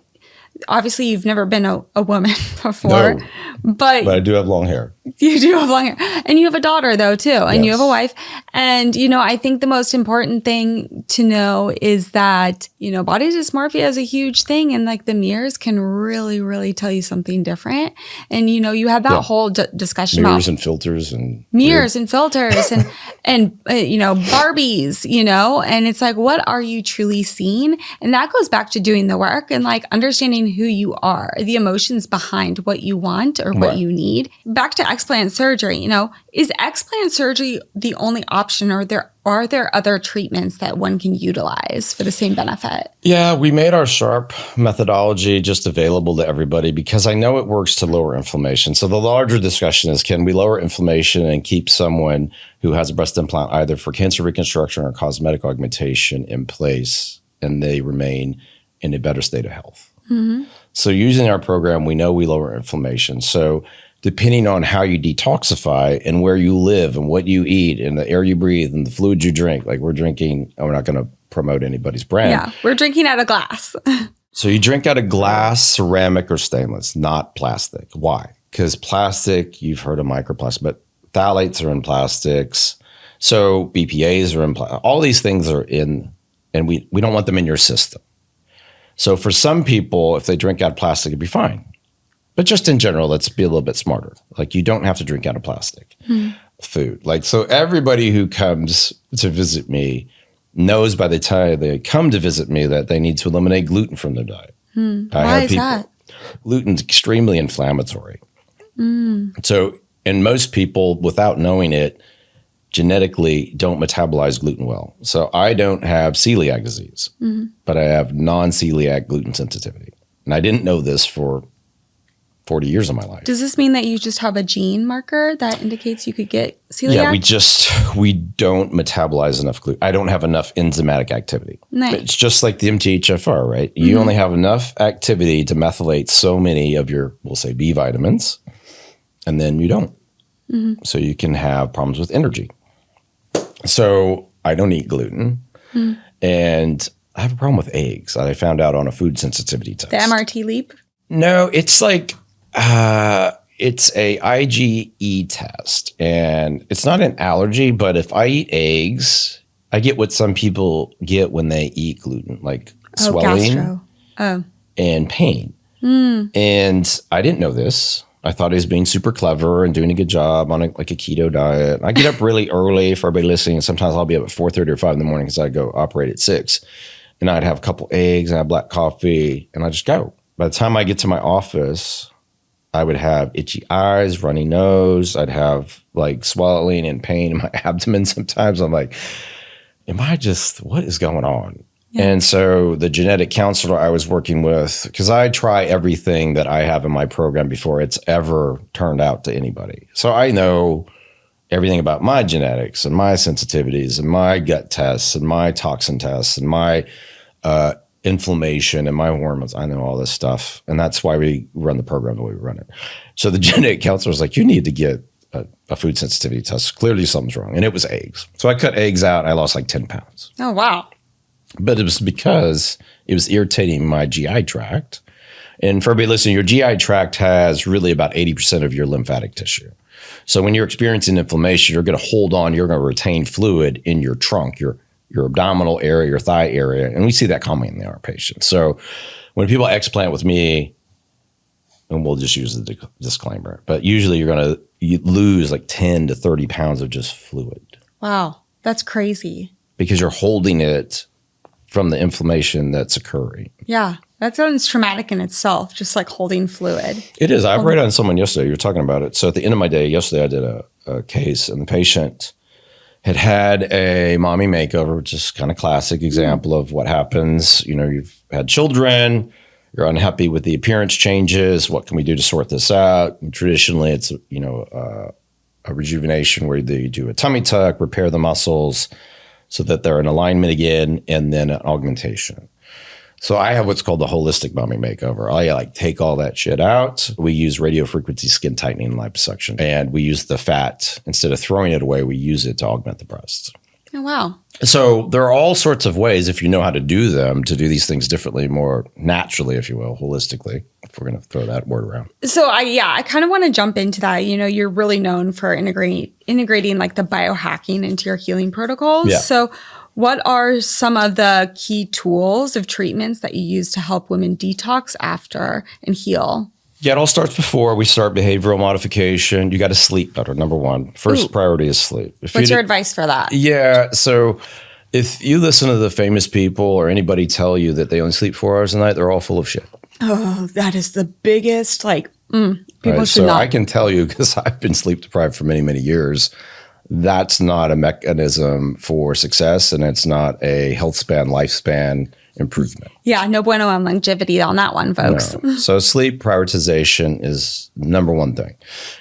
obviously you've never been a woman before, No, but I do have long hair. You do have long hair. And you have a daughter though too, and Yes. you have a wife. And I think the most important thing to know is that, body dysmorphia is a huge thing, and like the mirrors can really, really tell you something different. And you had that whole discussion Mirrors about and filters and mirrors and filters and Barbies, and it's like, what are you truly seeing? And that goes back to doing the work and like understanding who you are, the emotions behind what you want or what you need. Back to explant surgery, is explant surgery the only option, or are there other treatments that one can utilize for the same benefit? Yeah, we made our SHARP methodology just available to everybody because I know it works to lower inflammation. So the larger discussion is, can we lower inflammation and keep someone who has a breast implant either for cancer reconstruction or cosmetic augmentation in place, and they remain in a better state of health? Mm-hmm. So using our program, we know we lower inflammation. So depending on how you detoxify and where you live and what you eat and the air you breathe and the fluid you drink, like we're drinking, we're not going to promote anybody's brand. Yeah, we're drinking out of glass. So you drink out of glass, ceramic, or stainless, not plastic. Why? Because plastic, you've heard of microplastic, but phthalates are in plastics. So BPAs are in plastic. All these things are in, and we don't want them in your system. So for some people, if they drink out of plastic, it'd be fine. But just in general, let's be a little bit smarter. Like you don't have to drink out of plastic food. Like, so everybody who comes to visit me knows by the time they come to visit me that they need to eliminate gluten from their diet. Why is that? Gluten's extremely inflammatory. So, and most people, without knowing it, genetically don't metabolize gluten well. So I don't have celiac disease, but I have non-celiac gluten sensitivity. And I didn't know this for 40 years of my life. Does this mean that you just have a gene marker that indicates you could get celiac? Yeah, we don't metabolize enough gluten. I don't have enough enzymatic activity. Nice. It's just like the MTHFR, right? You only have enough activity to methylate so many of your, we'll say, B vitamins, and then you don't. So you can have problems with energy. So I don't eat gluten. And I have a problem with eggs. I found out on a food sensitivity test. The MRT leap? No, it's like, it's a IgE test, and it's not an allergy, but if I eat eggs, I get what some people get when they eat gluten, like swelling and pain. And I didn't know this. I thought he was being super clever and doing a good job on a keto diet. I get up really early for everybody listening. Sometimes I'll be up at 4:30 or 5 in the morning because I go operate at 6. And I'd have a couple eggs and I have black coffee, and I just go. By the time I get to my office, I would have itchy eyes, runny nose. I'd have like swelling and pain in my abdomen sometimes. I'm like, what is going on? Yeah. And so the genetic counselor I was working with, because I try everything that I have in my program before it's ever turned out to anybody. So I know everything about my genetics and my sensitivities and my gut tests and my toxin tests and my inflammation and my hormones. I know all this stuff. And that's why we run the program the way we run it. So the genetic counselor was like, you need to get a food sensitivity test. Clearly something's wrong. And it was eggs. So I cut eggs out and I lost like 10 pounds. Oh, wow. But it was because it was irritating my GI tract. And for everybody listening, your GI tract has really about 80% of your lymphatic tissue. So when you're experiencing inflammation, you're going to hold on, you're going to retain fluid in your trunk, your abdominal area, your thigh area. And we see that commonly in our patients. So when people explant with me, and we'll just use the disclaimer. But usually you're going to lose like 10 to 30 pounds of just fluid. Wow, that's crazy. Because you're holding it from the inflammation that's occurring. Yeah, that sounds traumatic in itself, just like holding fluid. It is. I operated on someone yesterday. You were talking about it. So at the end of my day yesterday, I did a case, and the patient had a mommy makeover, which is kind of classic example of what happens. You know, you've had children, you're unhappy with the appearance changes. What can we do to sort this out? And traditionally, it's, you know, a rejuvenation where they do a tummy tuck, repair the muscles so that they're in alignment again, and then an augmentation. So I have what's called the holistic mommy makeover. I like take all that shit out. We use radiofrequency skin tightening and liposuction, and we use the fat. Instead of throwing it away, we use it to augment the breasts. Oh, wow. So there are all sorts of ways, if you know how to do them, to do these things differently, more naturally, if you will, holistically, if we're going to throw that word around. So I kind of want to jump into that. You know, you're really known for integrating like the biohacking into your healing protocols. Yeah. So what are some of the key tools of treatments that you use to help women detox after and heal? Yeah, it all starts before we start behavioral modification. You got to sleep better, number one. First priority is sleep. What's your advice for that? Yeah, so if you listen to the famous people or anybody tell you that they only sleep 4 hours a night, they're all full of shit. Oh, that is the biggest, people Right? should not. I can tell you, because I've been sleep deprived for many, many years, that's not a mechanism for success, and it's not a health span, lifespan improvement. Yeah, no bueno on longevity on that one, folks. No. So sleep prioritization is number one thing.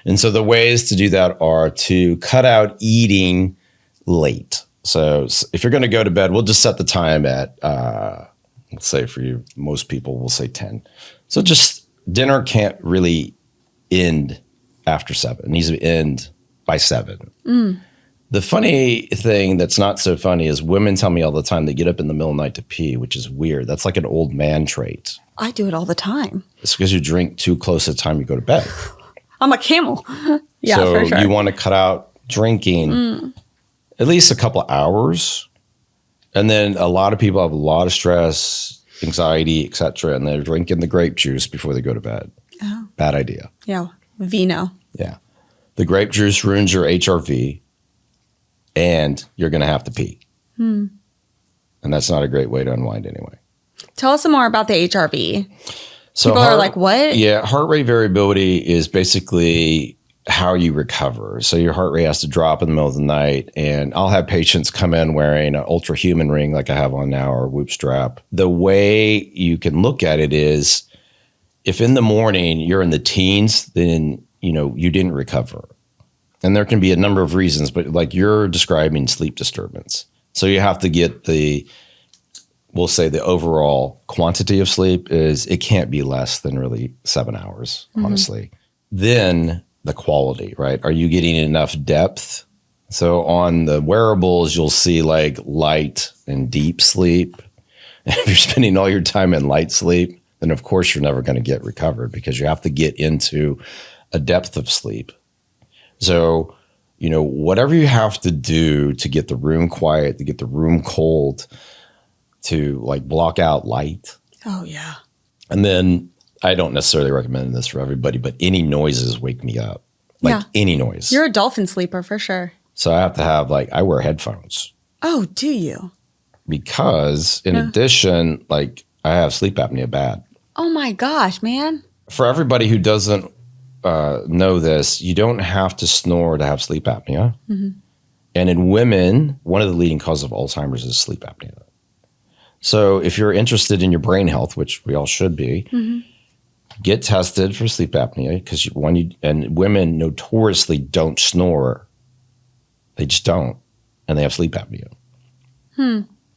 And so the ways to do that are to cut out eating late. So if you're going to go to bed, we'll just set the time at, let's say for you, most people will say 10. So just dinner can't really end after 7. It needs to end by 7. The funny thing that's not so funny is women tell me all the time they get up in the middle of the night to pee, which is weird. That's like an old man trait. I do it all the time. It's because you drink too close to the time you go to bed. I'm a camel. Yeah, so for sure. you want to cut out drinking at least a couple of hours. And then a lot of people have a lot of stress, anxiety, etc., and they're drinking the grape juice before they go to bed. Oh. Bad idea. Yeah, vino. Yeah. The grape juice ruins your HRV, and you're going to have to pee. And that's not a great way to unwind anyway. Tell us some more about the HRV. So People are like, what? Yeah, heart rate variability is basically how you recover. So your heart rate has to drop in the middle of the night, and I'll have patients come in wearing an ultra-human ring like I have on now, or a Whoop strap. The way you can look at it is, if in the morning you're in the teens, then you didn't recover. And there can be a number of reasons, but like you're describing sleep disturbance. So you have to get we'll say the overall quantity of sleep is, it can't be less than really 7 hours, honestly. Then the quality, right? Are you getting enough depth? So on the wearables, you'll see like light and deep sleep. And if you're spending all your time in light sleep, then of course you're never going to get recovered, because you have to get into a depth of sleep. So, whatever you have to do to get the room quiet, to get the room cold, to like block out light. Oh, yeah. And then I don't necessarily recommend this for everybody, but any noises wake me up. Like any noise. You're a dolphin sleeper for sure. So I have to have I wear headphones. Oh, do you? Because in addition, I have sleep apnea bad. Oh my gosh, man. For everybody who doesn't know this, you don't have to snore to have sleep apnea. And in women, one of the leading causes of Alzheimer's is sleep apnea. So if you're interested in your brain health, which we all should be, get tested for sleep apnea, because and women notoriously don't snore. They just don't. And they have sleep apnea.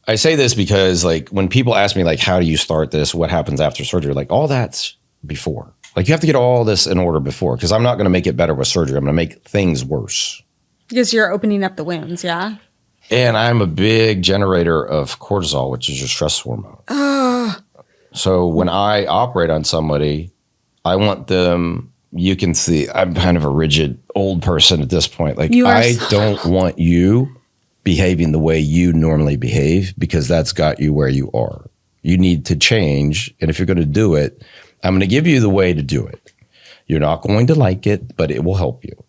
I say this because when people ask me how do you start this? What happens after surgery? All that's before. You have to get all this in order before, because I'm not going to make it better with surgery. I'm going to make things worse. Because you're opening up the wounds, yeah? And I'm a big generator of cortisol, which is your stress hormone. So when I operate on somebody, I want them, you can see, I'm kind of a rigid old person at this point. I don't want you behaving the way you normally behave, because that's got you where you are. You need to change. And if you're going to do it, I'm going to give you the way to do it. You're not going to like it, but it will help you.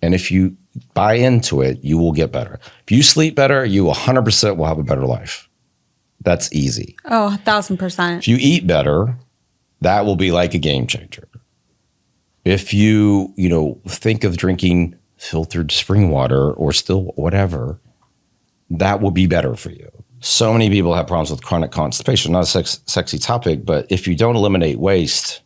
And if you buy into it, you will get better. If you sleep better, you 100% will have a better life. That's easy. Oh, 1,000%. If you eat better, that will be like a game changer. If you, think of drinking filtered spring water or still whatever, that will be better for you. So many people have problems with chronic constipation. Not a sexy topic, but if you don't eliminate waste,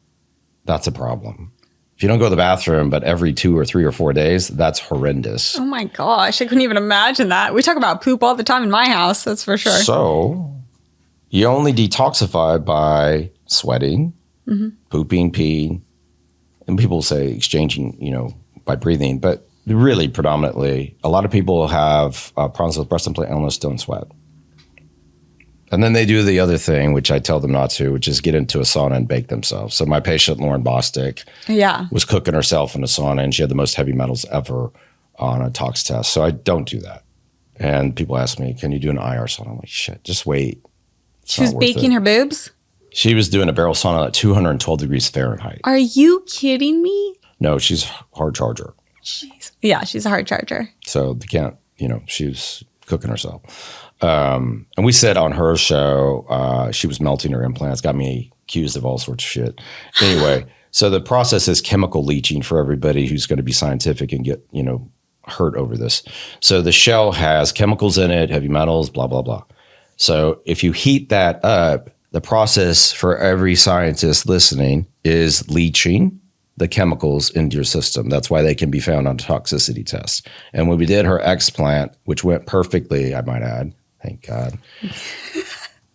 that's a problem. If you don't go to the bathroom, but every 2 or 3 or 4 days, that's horrendous. Oh my gosh, I couldn't even imagine that. We talk about poop all the time in my house, that's for sure. So you only detoxify by sweating, pooping, peeing, and people say exchanging, by breathing. But really, predominantly, a lot of people have problems with breast implant illness, don't sweat. And then they do the other thing, which I tell them not to, which is get into a sauna and bake themselves. So my patient, Lauren Bostick, was cooking herself in a sauna, and she had the most heavy metals ever on a tox test. So I don't do that. And people ask me, can you do an IR sauna? I'm like, shit, just wait. She was baking her boobs? She was doing a barrel sauna at 212 degrees Fahrenheit. Are you kidding me? No, she's a hard charger. Jeez. Yeah, she's a hard charger. So they can't, she was cooking herself. And we said on her show, she was melting her implants, got me accused of all sorts of shit. Anyway, so the process is chemical leaching for everybody who's going to be scientific and get, hurt over this. So the shell has chemicals in it, heavy metals, blah, blah, blah. So if you heat that up, the process for every scientist listening is leaching the chemicals into your system. That's why they can be found on a toxicity test. And when we did her explant, which went perfectly, I might add, thank God.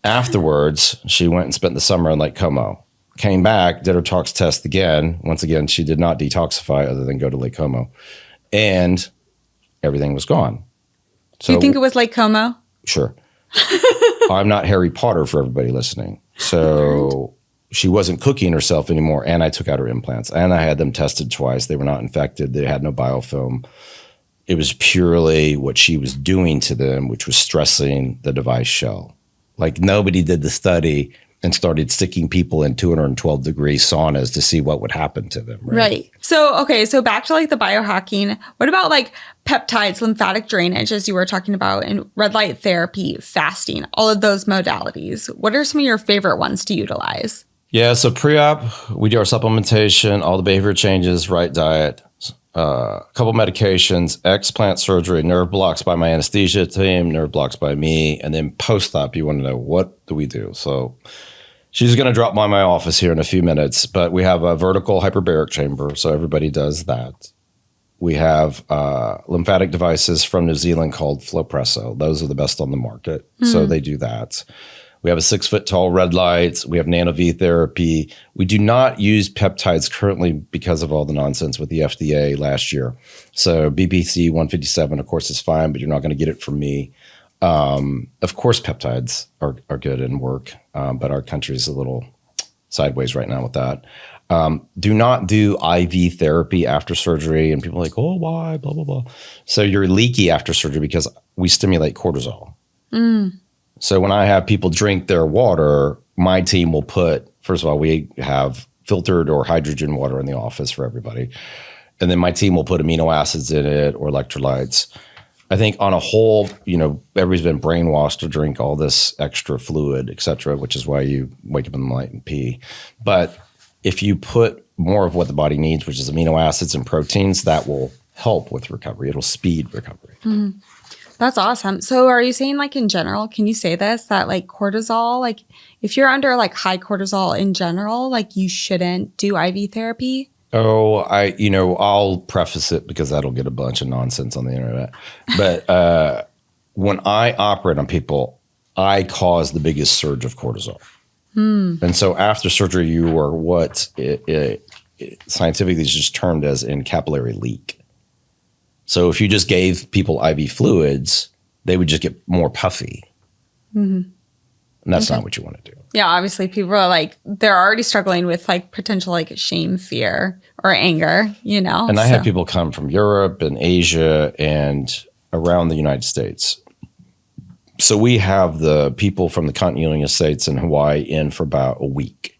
Afterwards, she went and spent the summer in Lake Como. Came back, did her tox test again. Once again, she did not detoxify other than go to Lake Como. And everything was gone. So, do you think it was Lake Como? Sure. I'm not Harry Potter for everybody listening. So she wasn't cooking herself anymore, and I took out her implants. And I had them tested twice. They were not infected. They had no biofilm. It was purely what she was doing to them, which was stressing the device shell. Like nobody did the study and started sticking people in 212 degree saunas to see what would happen to them. Right. So, okay. So back to like the biohacking. What about like peptides, lymphatic drainage, as you were talking about, and red light therapy, fasting, all of those modalities? What are some of your favorite ones to utilize? Yeah. So pre-op, we do our supplementation, all the behavior changes, right diet, a couple medications, explant surgery, nerve blocks by my anesthesia team, nerve blocks by me. And then post-op, you want to know, what do we do? So she's going to drop by my office here in a few minutes, but we have a vertical hyperbaric chamber, so everybody does that. We have lymphatic devices from New Zealand called Flowpresso. Those are the best on the market, so they do that. We have a 6-foot-tall red light. We have nano-V therapy. We do not use peptides currently because of all the nonsense with the FDA last year. So BPC 157, of course, is fine, but you're not going to get it from me. Of course, peptides are good and work, but our country is a little sideways right now with that. Do not do IV therapy after surgery. And people are like, oh, why? Blah, blah, blah. So you're leaky after surgery because we stimulate cortisol. So when I have people drink their water, my team will put, first of all, we have filtered or hydrogen water in the office for everybody. And then my team will put amino acids in it or electrolytes. I think on a whole, everybody's been brainwashed to drink all this extra fluid, et cetera, which is why you wake up in the night and pee. But if you put more of what the body needs, which is amino acids and proteins, that will help with recovery. It'll speed recovery. That's awesome. So are you saying like in general, can you say this, that like cortisol, like if you're under like high cortisol in general, like you shouldn't do IV therapy? Oh, I'll preface it because that'll get a bunch of nonsense on the internet. But when I operate on people, I cause the biggest surge of cortisol. And so after surgery, you are what scientifically is just termed as in capillary leak. So if you just gave people IV fluids, they would just get more puffy. And that's not what you want to do. Yeah, obviously people are like, they're already struggling with like potential like shame, fear, or anger, And I have people come from Europe and Asia and around the United States. So we have the people from the continental United States and Hawaii in for about a week.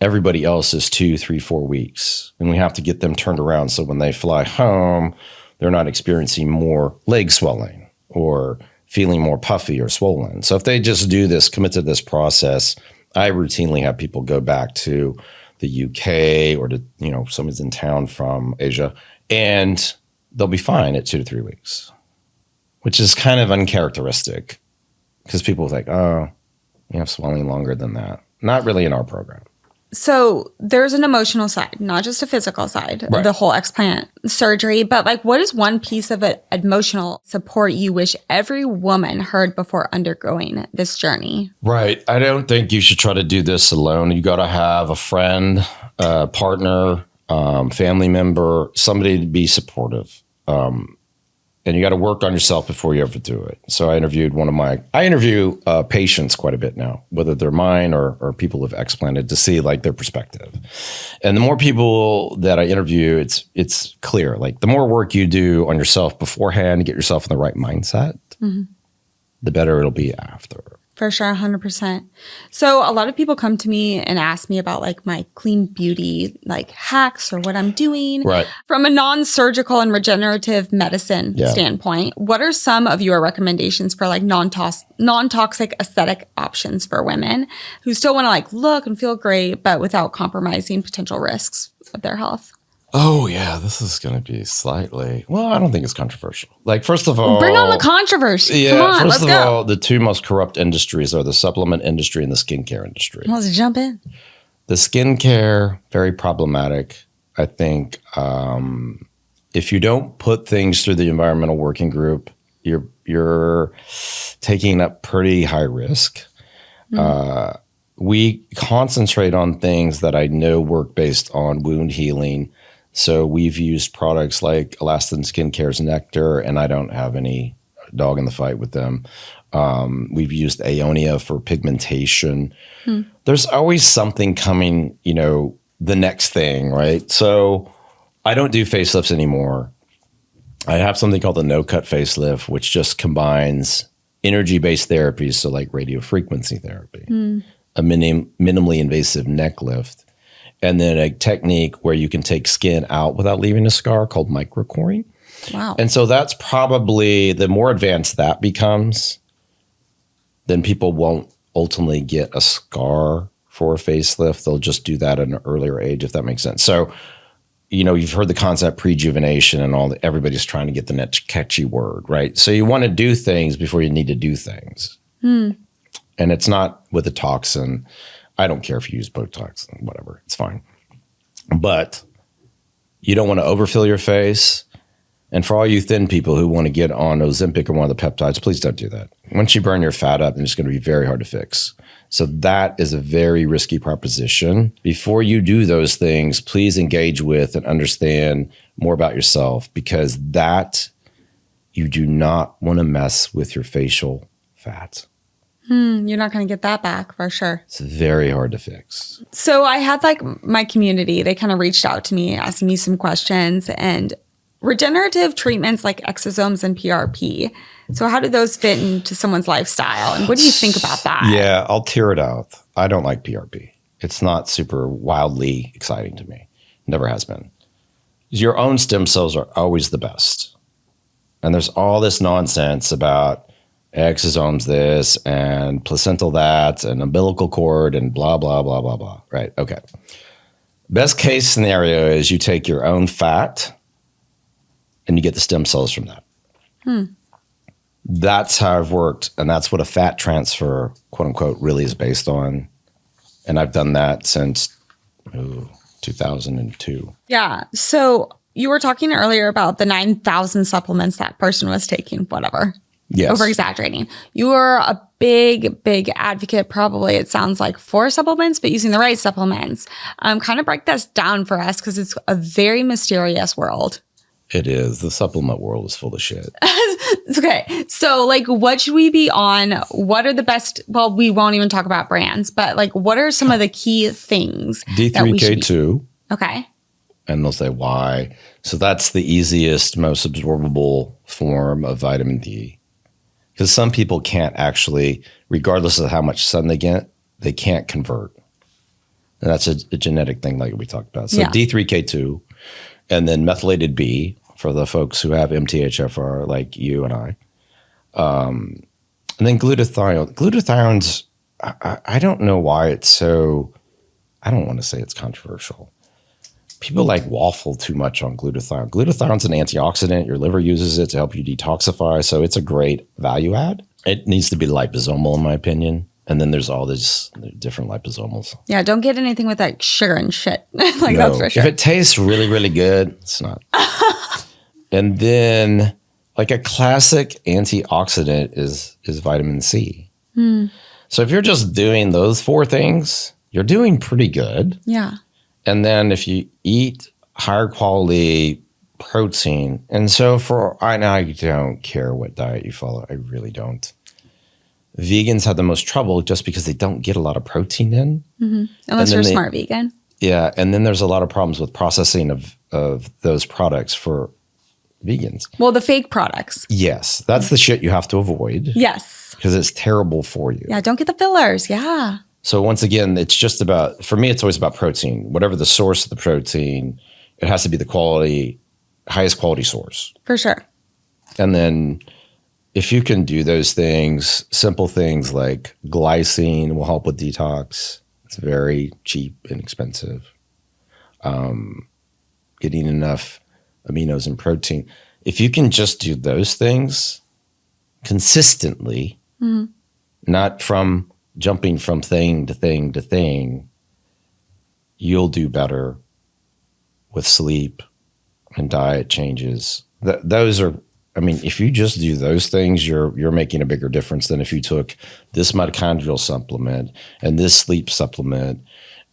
everybody else is 2, 3, 4 weeks. And we have to get them turned around so when they fly home, they're not experiencing more leg swelling or feeling more puffy or swollen. So if they just do this, commit to this process, I routinely have people go back to the UK or to, somebody's in town from Asia, and they'll be fine at 2 to 3 weeks, which is kind of uncharacteristic because people think, oh, you have swelling longer than that. Not really in our program. So there's an emotional side, not just a physical side Right. of the whole explant surgery, but like what is one piece of emotional support you wish every woman heard before undergoing this journey? Right. I don't think you should try to do this alone. You got to have a friend, a partner, family member, somebody to be supportive. And you got to work on yourself before you ever do it. So I interview patients quite a bit now, whether they're mine or people who've explanted, to see like their perspective. And the more people that I interview, it's clear. Like the more work you do on yourself beforehand to get yourself in the right mindset, the better it'll be after. For sure, 100%. So a lot of people come to me and ask me about like my clean beauty, like hacks or what I'm doing. Right. From a non-surgical and regenerative medicine standpoint, what are some of your recommendations for like non-toxic aesthetic options for women who still want to like look and feel great, but without compromising potential risks of their health? Oh, yeah, this is going to be I don't think it's controversial. Like, first of all, bring on the controversy. Yeah, Come on, let's go. all, the two most corrupt industries are the supplement industry and the skincare industry. Let's jump in. The skincare, very problematic. I think if you don't put things through the environmental working group, you're taking up pretty high risk. We concentrate on things that I know work based on wound healing. So we've used products like Elastin Skincare's Nectar, and I don't have any dog in the fight with them. We've used Aonia for pigmentation. There's always something coming, the next thing, right? So I don't do facelifts anymore. I have something called the no-cut facelift, which just combines energy-based therapies, so like radiofrequency therapy, a minimally invasive neck lift, and then a technique where you can take skin out without leaving a scar called microcoring. Wow. And so that's probably, the more advanced that becomes, then people won't ultimately get a scar for a facelift. They'll just do that at an earlier age, if that makes sense. So, you've heard the concept prejuvenation and all that. Everybody's trying to get the next catchy word, right? So you want to do things before you need to do things. And it's not with a toxin. I don't care if you use Botox, whatever, it's fine. But you don't want to overfill your face. And for all you thin people who want to get on Ozempic or one of the peptides, please don't do that. Once you burn your fat up, it's going to be very hard to fix. So that is a very risky proposition. Before you do those things, please engage with and understand more about yourself, because that you do not want to mess with your facial fat. You're not going to get that back for sure. It's very hard to fix. So I had like my community, they kind of reached out to me, asking me some questions, and regenerative treatments like exosomes and PRP. So how do those fit into someone's lifestyle? And what do you think about that? Yeah, I'll tear it out. I don't like PRP. It's not super wildly exciting to me. Never has been. Your own stem cells are always the best. And there's all this nonsense about exosomes this and placental that and umbilical cord and blah, blah, blah, blah, blah. Right. Okay. Best case scenario is you take your own fat and you get the stem cells from that. That's how I've worked. And that's what a fat transfer, quote unquote, really is based on. And I've done that since 2002. Yeah. So you were talking earlier about the 9,000 supplements that person was taking, whatever. Yes. Over exaggerating. You are a big, big advocate, probably, it sounds like, for supplements, but using the right supplements. Kind of break this down for us, because it's a very mysterious world. It is. The supplement world is full of shit. Okay. So, like, what should we be on? What are the best? Well, we won't even talk about brands, but like, what are some of the key things? D3K2. Okay. And they'll say why. So that's the easiest, most absorbable form of vitamin D. Because some people can't actually, regardless of how much sun they get, they can't convert. And that's a genetic thing like we talked about. So Yeah. D3K2 and then methylated B for the folks who have MTHFR like you and I. And then glutathione. Glutathione's, I don't know why it's so, I don't want to say it's controversial. People like waffle too much on glutathione. Glutathione's an antioxidant. Your liver uses it to help you detoxify. So it's a great value add. It needs to be liposomal, in my opinion. And then there's all these different liposomals. Yeah, don't get anything with like sugar and shit. Like No. that's for sure. If it tastes really, really good, it's not. And then like a classic antioxidant is vitamin C. So if you're just doing those 4 things, you're doing pretty good. Yeah. And then if you eat higher quality protein, and so I don't care what diet you follow. I really don't. Vegans have the most trouble just because they don't get a lot of protein in. Unless you're a smart vegan. Yeah. And then there's a lot of problems with processing of those products for vegans. Well, the fake products. Yes. That's the shit you have to avoid. Yes. Because it's terrible for you. Yeah, don't get the fillers. Yeah. So once again, it's just about, for me, it's always about protein. Whatever the source of the protein, it has to be the highest quality source. For sure. And then if you can do those things, simple things like glycine will help with detox. It's very cheap and inexpensive. Getting enough aminos and protein. If you can just do those things consistently, not from jumping from thing to thing to thing, you'll do better with sleep and diet changes. Those are, I mean, if you just do those things, you're making a bigger difference than if you took this mitochondrial supplement and this sleep supplement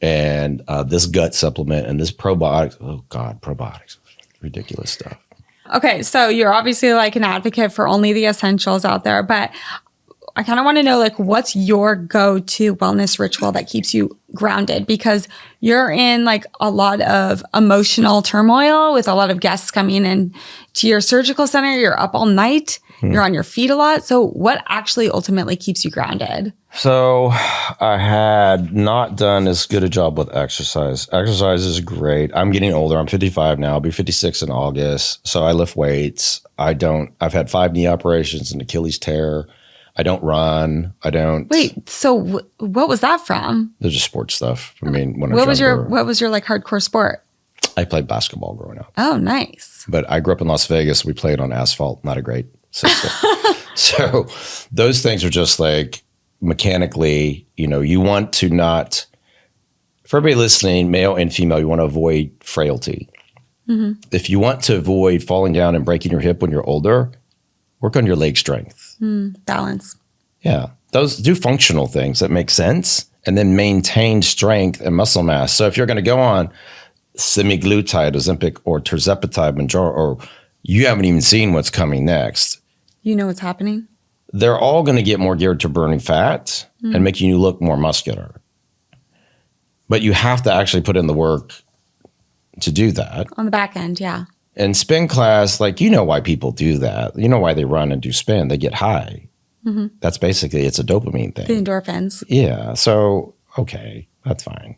and this gut supplement and this probiotics. Oh God, probiotics, ridiculous stuff. Okay, so you're obviously like an advocate for only the essentials out there, but I kind of want to know, like, what's your go-to wellness ritual that keeps you grounded? Because you're in like a lot of emotional turmoil with a lot of guests coming in to your surgical center. You're up all night. You're on your feet a lot. So what actually ultimately keeps you grounded? So I had not done as good a job with exercise. Exercise is great. I'm getting older. I'm 55 now. I'll be 56 in August. So I lift weights. I've had 5 knee operations, an Achilles tear. I don't run. I don't. Wait, so what was that from? There's just sports stuff. I mean, when What I was younger, what was your like hardcore sport? I played basketball growing up. Oh, nice. But I grew up in Las Vegas. We played on asphalt. Not a great system. So those things are just like mechanically, you want to not, for everybody listening, male and female, you want to avoid frailty. If you want to avoid falling down and breaking your hip when you're older, work on your leg strength. Balance. Yeah. Those do functional things that make sense and then maintain strength and muscle mass. So if you're going to go on semaglutide, Ozempic, or tirzepatide, Mounjaro, or you haven't even seen what's coming next. You know what's happening? They're all going to get more geared to burning fat and making you look more muscular. But you have to actually put in the work to do that. On the back end, yeah. And spin class, like, why people do that. You know why they run and do spin. They get high. That's basically, it's a dopamine thing. The endorphins. Yeah. So, okay, that's fine.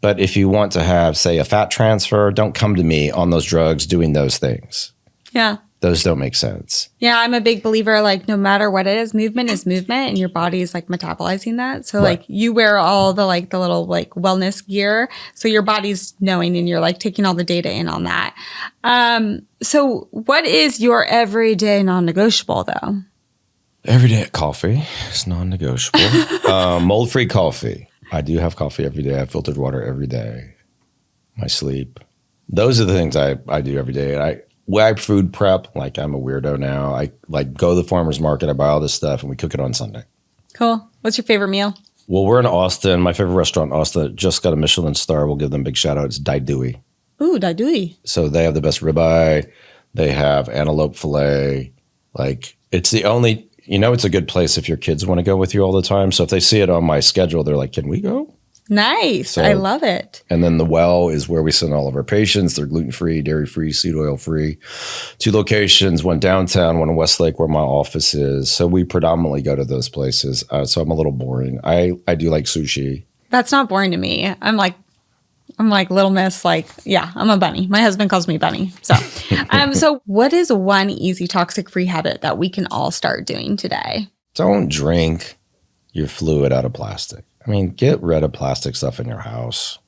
But if you want to have, say, a fat transfer, don't come to me on those drugs doing those things. Yeah. Those don't make sense. Yeah, I'm a big believer, like, no matter what it is movement, and your body is, like, metabolizing that. So, Right. like, you wear all the, like, the little, like, wellness gear. So your body's knowing and you're, like, taking all the data in on that. So what is your everyday non-negotiable, though? Everyday coffee is non-negotiable. Mold-free coffee. I do have coffee every day. I have filtered water every day. My sleep. Those are the things I do every day. And I food prep, like I'm a weirdo now. I like go to the farmer's market, I buy all this stuff, and we cook it on Sunday. Cool. What's your favorite meal? Well, we're in Austin. My favorite restaurant in Austin just got a Michelin star. We'll give them a big shout out. It's Dai Dui. Ooh, daidui. So they have the best ribeye. They have antelope filet. Like, it's the only, it's a good place if your kids want to go with you all the time. So if they see it on my schedule, they're like, can we go? Nice. So- I love it. And then the Well is where we send all of our patients. They're gluten-free, dairy-free, seed oil-free. 2 locations, one downtown, one in Westlake where my office is. So we predominantly go to those places. So I'm a little boring. I do like sushi. That's not boring to me. I'm like Little Miss, like, yeah, I'm a bunny. My husband calls me Bunny. So, so what is one easy toxic-free habit that we can all start doing today? Don't drink your fluid out of plastic. I mean, get rid of plastic stuff in your house.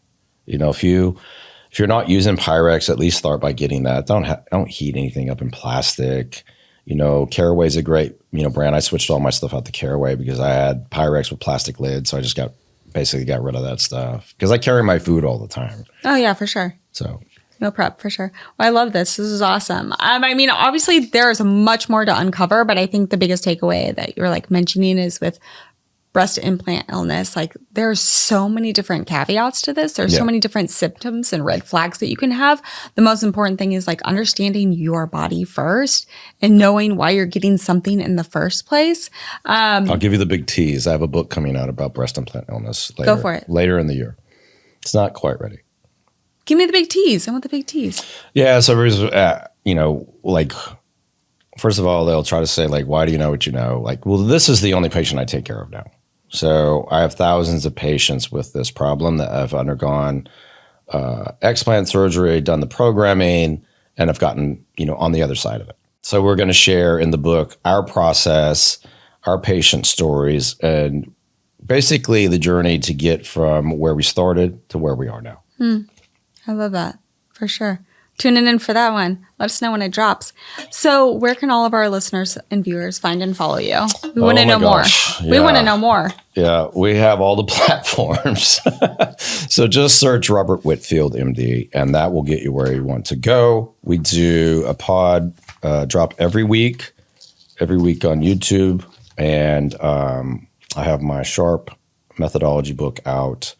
You know, if you're not using Pyrex, at least start by getting that. Don't heat anything up in plastic. You know, Caraway's a great, brand. I switched all my stuff out to Caraway because I had Pyrex with plastic lids. So I just basically got rid of that stuff because I carry my food all the time. Oh yeah, for sure. So meal prep for sure. Well, I love this. This is awesome. I mean, obviously there's much more to uncover, but I think the biggest takeaway that you're like mentioning is with breast implant illness. Like there's so many different caveats to this. There's so many different symptoms and red flags that you can have. The most important thing is like understanding your body first and knowing why you're getting something in the first place. I'll give you the big tease. I have a book coming out about breast implant illness later, Go for it. Later in the year. It's not quite ready. Give me the big tease. I want the big tease. Yeah. So, like, first of all, they'll try to say, like, why do you know what you know? Like, well, this is the only patient I take care of now. So I have thousands of patients with this problem that have undergone explant surgery, done the programming, and have gotten, on the other side of it. So we're going to share in the book our process, our patient stories, and basically the journey to get from where we started to where we are now. I love that, for sure. Tuning in for that one. Let us know when it drops. So where can all of our listeners and viewers find and follow you? We want to know more. We want to know more. Yeah, we have all the platforms. So just search Robert Whitfield, MD, and that will get you where you want to go. We do a pod drop every week on YouTube. And I have my Sharp methodology book out.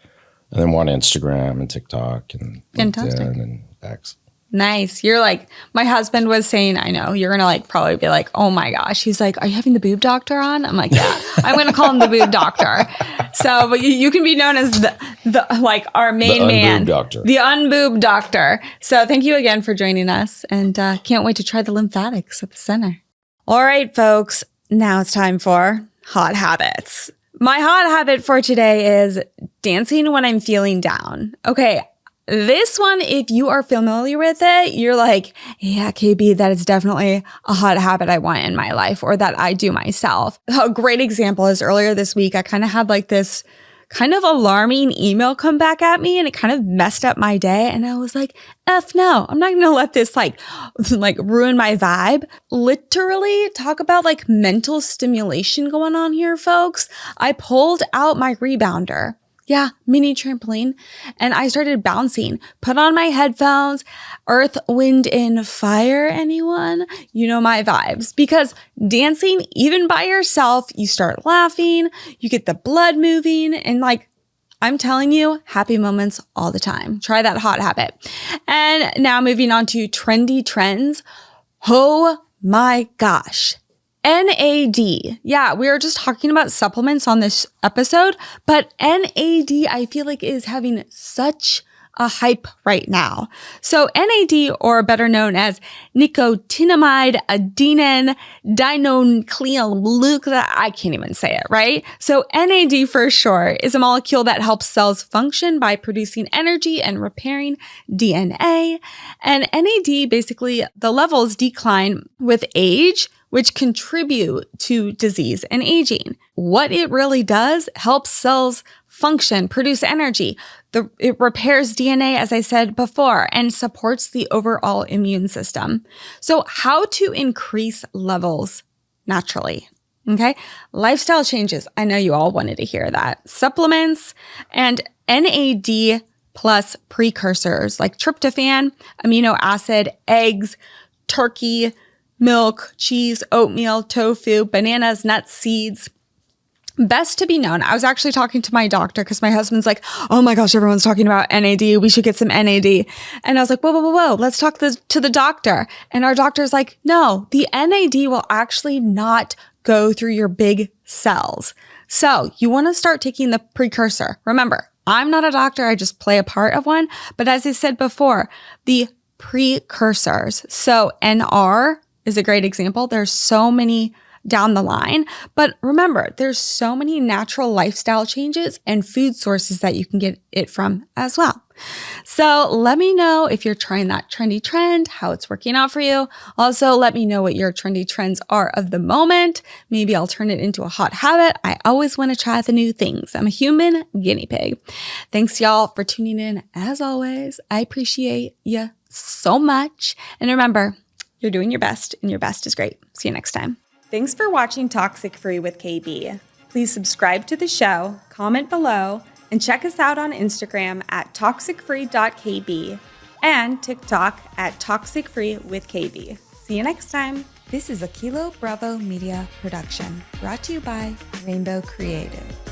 And then one on Instagram and TikTok and Fantastic. LinkedIn and X. Nice. You're like, my husband was saying, I know, you're going to like probably be like, oh my gosh. He's like, are you having the boob doctor on? I'm like, yeah, I'm going to call him the boob doctor. So, but you can be known as the like our main man, doctor. The unboob doctor. So thank you again for joining us and can't wait to try the lymphatics at the center. All right, folks, now it's time for hot habits. My hot habit for today is dancing when I'm feeling down. Okay. This one, if you are familiar with it, you're like, yeah, KB, that is definitely a hot habit I want in my life or that I do myself. A great example is earlier this week, I kind of had like this kind of alarming email come back at me and it kind of messed up my day. And I was like, F no, I'm not going to let this like ruin my vibe. Literally talk about like mental stimulation going on here, folks. I pulled out my rebounder. Yeah, mini trampoline. And I started bouncing, put on my headphones, earth, wind, and fire, anyone? You know my vibes. Because dancing, even by yourself, you start laughing, you get the blood moving, and like, I'm telling you, happy moments all the time. Try that hot habit. And now moving on to trendy trends. Oh my gosh. NAD. Yeah, we were just talking about supplements on this episode, but NAD I feel like is having such a hype right now. So NAD, or better known as nicotinamide adenine dinucleotide, I can't even say it, right? So NAD for short is a molecule that helps cells function by producing energy and repairing DNA. And NAD, basically, the levels decline with age, which contribute to disease and aging. What it really does helps cells function, produce energy. It repairs DNA, as I said before, and supports the overall immune system. So how to increase levels naturally? Okay. Lifestyle changes. I know you all wanted to hear that. Supplements and NAD plus precursors like tryptophan, amino acid, eggs, turkey, milk, cheese, oatmeal, tofu, bananas, nuts, seeds. Best to be known. I was actually talking to my doctor because my husband's like, oh my gosh, everyone's talking about NAD. We should get some NAD. And I was like, whoa. Let's talk to the doctor. And our doctor's like, no, the NAD will actually not go through your big cells. So you want to start taking the precursor. Remember, I'm not a doctor. I just play a part of one. But as I said before, the precursors. So NR is a great example. There's so many down the line. But remember, there's so many natural lifestyle changes and food sources that you can get it from as well. So let me know if you're trying that trendy trend, how it's working out for you. Also, let me know what your trendy trends are of the moment. Maybe I'll turn it into a hot habit. I always want to try the new things. I'm a human guinea pig. Thanks y'all for tuning in. As always, I appreciate you so much. And remember, you're doing your best and your best is great. See you next time. Thanks for watching Toxic Free with KB. Please subscribe to the show, comment below, and check us out on Instagram at toxicfree.kb and TikTok at toxicfreewithkb. See you next time. This is a Kilo Bravo Media production brought to you by Rainbow Creative.